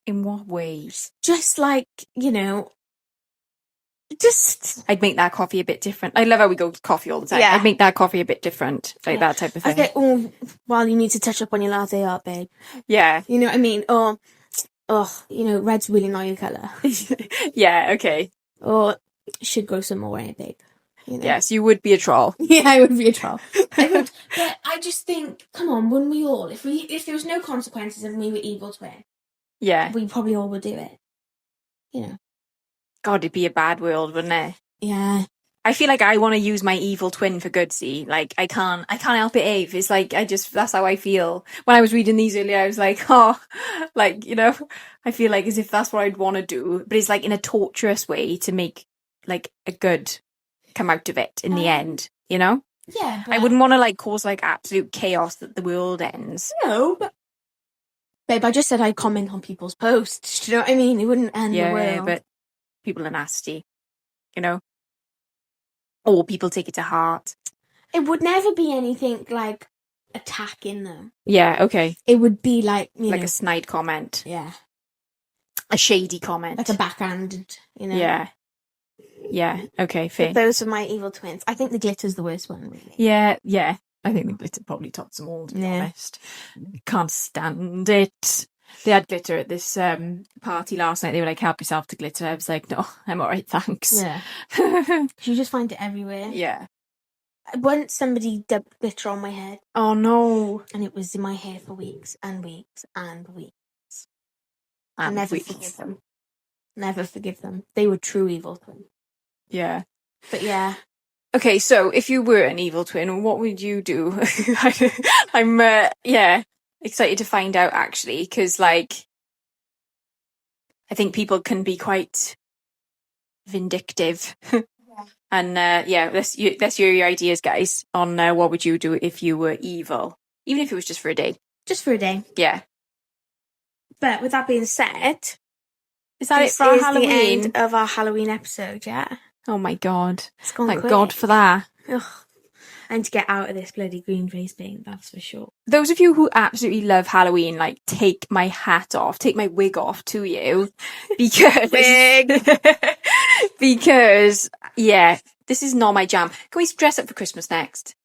A: In what ways?
B: Just like, you know,
A: I'd make that coffee a bit different. I love how we go to coffee all the time.
B: Yeah.
A: I'd make that coffee a bit different, like that type of thing.
B: I'd say, well, you need to touch up on your latte art, babe.
A: Yeah.
B: You know what I mean? Or, you know, red's really not your colour.
A: Yeah, okay.
B: Or, should go some more in it, babe. You know?
A: Yes, you would be a troll.
B: Yeah, I would be a troll. I would, but I just think, come on, wouldn't we all? If there was no consequences and we were Evil Twin,
A: yeah,
B: we probably all would do it. You know. God,
A: it'd be a bad world, wouldn't it?
B: Yeah.
A: I feel like I want to use my Evil Twin for good, see? Like, I can't help it, Ave. It's like, that's how I feel. When I was reading these earlier, I was like, like, you know, I feel like as if that's what I'd want to do. But it's like in a torturous way to make, like, a good come out of it in the end, you know?
B: Yeah, but...
A: I wouldn't want to, like, cause, like, absolute chaos that the world ends.
B: No, but... Babe, I just said I'd comment on people's posts. Do you know what I mean? It wouldn't end the world.
A: Yeah, but people are nasty. you know, or people take it to heart.
B: It would never be anything like attacking them.
A: Yeah, okay.
B: It would be like, you know,
A: a snide comment.
B: Yeah.
A: A shady comment.
B: Like a backhanded, you know.
A: Yeah. Yeah, okay, fair.
B: But those are my evil twins. I think the glitter's the worst one, really.
A: Yeah. I think the glitter probably tops them all, to be honest. Can't stand it. They had glitter at this party last night. They were like, help yourself to glitter. I was like, no, I'm all right, thanks.
B: Yeah. You just find it everywhere.
A: Yeah.
B: Once somebody dubbed glitter on my head.
A: Oh, no.
B: And it was in my hair for weeks and weeks and weeks.
A: And
B: never forgive them. Never forgive them. They were true evil twins.
A: Yeah.
B: But yeah.
A: Okay, so if you were an evil twin, what would you do? I'm, excited to find out, actually, because, like, I think people can be quite vindictive. And, let's hear your ideas, guys, on what would you do if you were evil, even if it was just for a day.
B: Just for a day.
A: Yeah.
B: But with that being said,
A: is that it for our Halloween?
B: This is the end of our Halloween episode, yeah.
A: Oh my God.
B: It's gone
A: Thank
B: quick.
A: God for that.
B: Ugh. I need to get out of this bloody green face paint, that's for sure.
A: Those of you who absolutely love Halloween, like, take my hat off, take my wig off to you, because because this is not my jam. Can we dress up for Christmas next?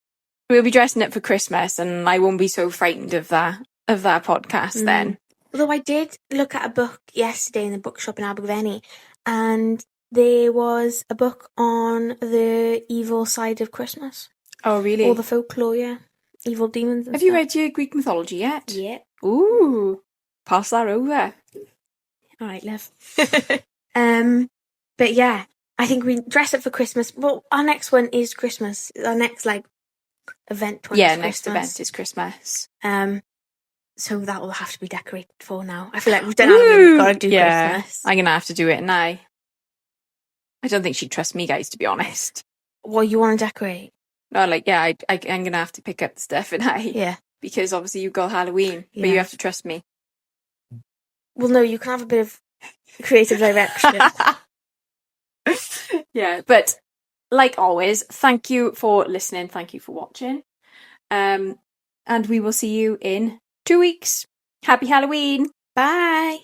A: We'll be dressing up for Christmas, and I won't be so frightened of that podcast then.
B: Although I did look at a book yesterday in the bookshop in Abergavenny, and there was a book on the evil side of Christmas.
A: Oh, really?
B: All the folklore, yeah. Evil demons and
A: Have you read your Greek mythology yet?
B: Yeah.
A: Ooh. Pass that over.
B: All right, love. But yeah, I think we dress up for Christmas. Well, our next one is Christmas. Our next, event.
A: Next event is Christmas.
B: So that will have to be decorated for now. I feel like we've done Halloween, we've got to do Christmas.
A: I'm going to have to do it now. I don't think she'd trust me, guys, to be honest.
B: Well, you want to decorate?
A: No, I'm going to have to pick up the stuff and
B: Yeah.
A: Because obviously you've got Halloween, but you have to trust me.
B: Well, no, you can have a bit of creative direction.
A: Yeah, but like always, thank you for listening. Thank you for watching. And we will see you in 2 weeks. Happy Halloween.
B: Bye.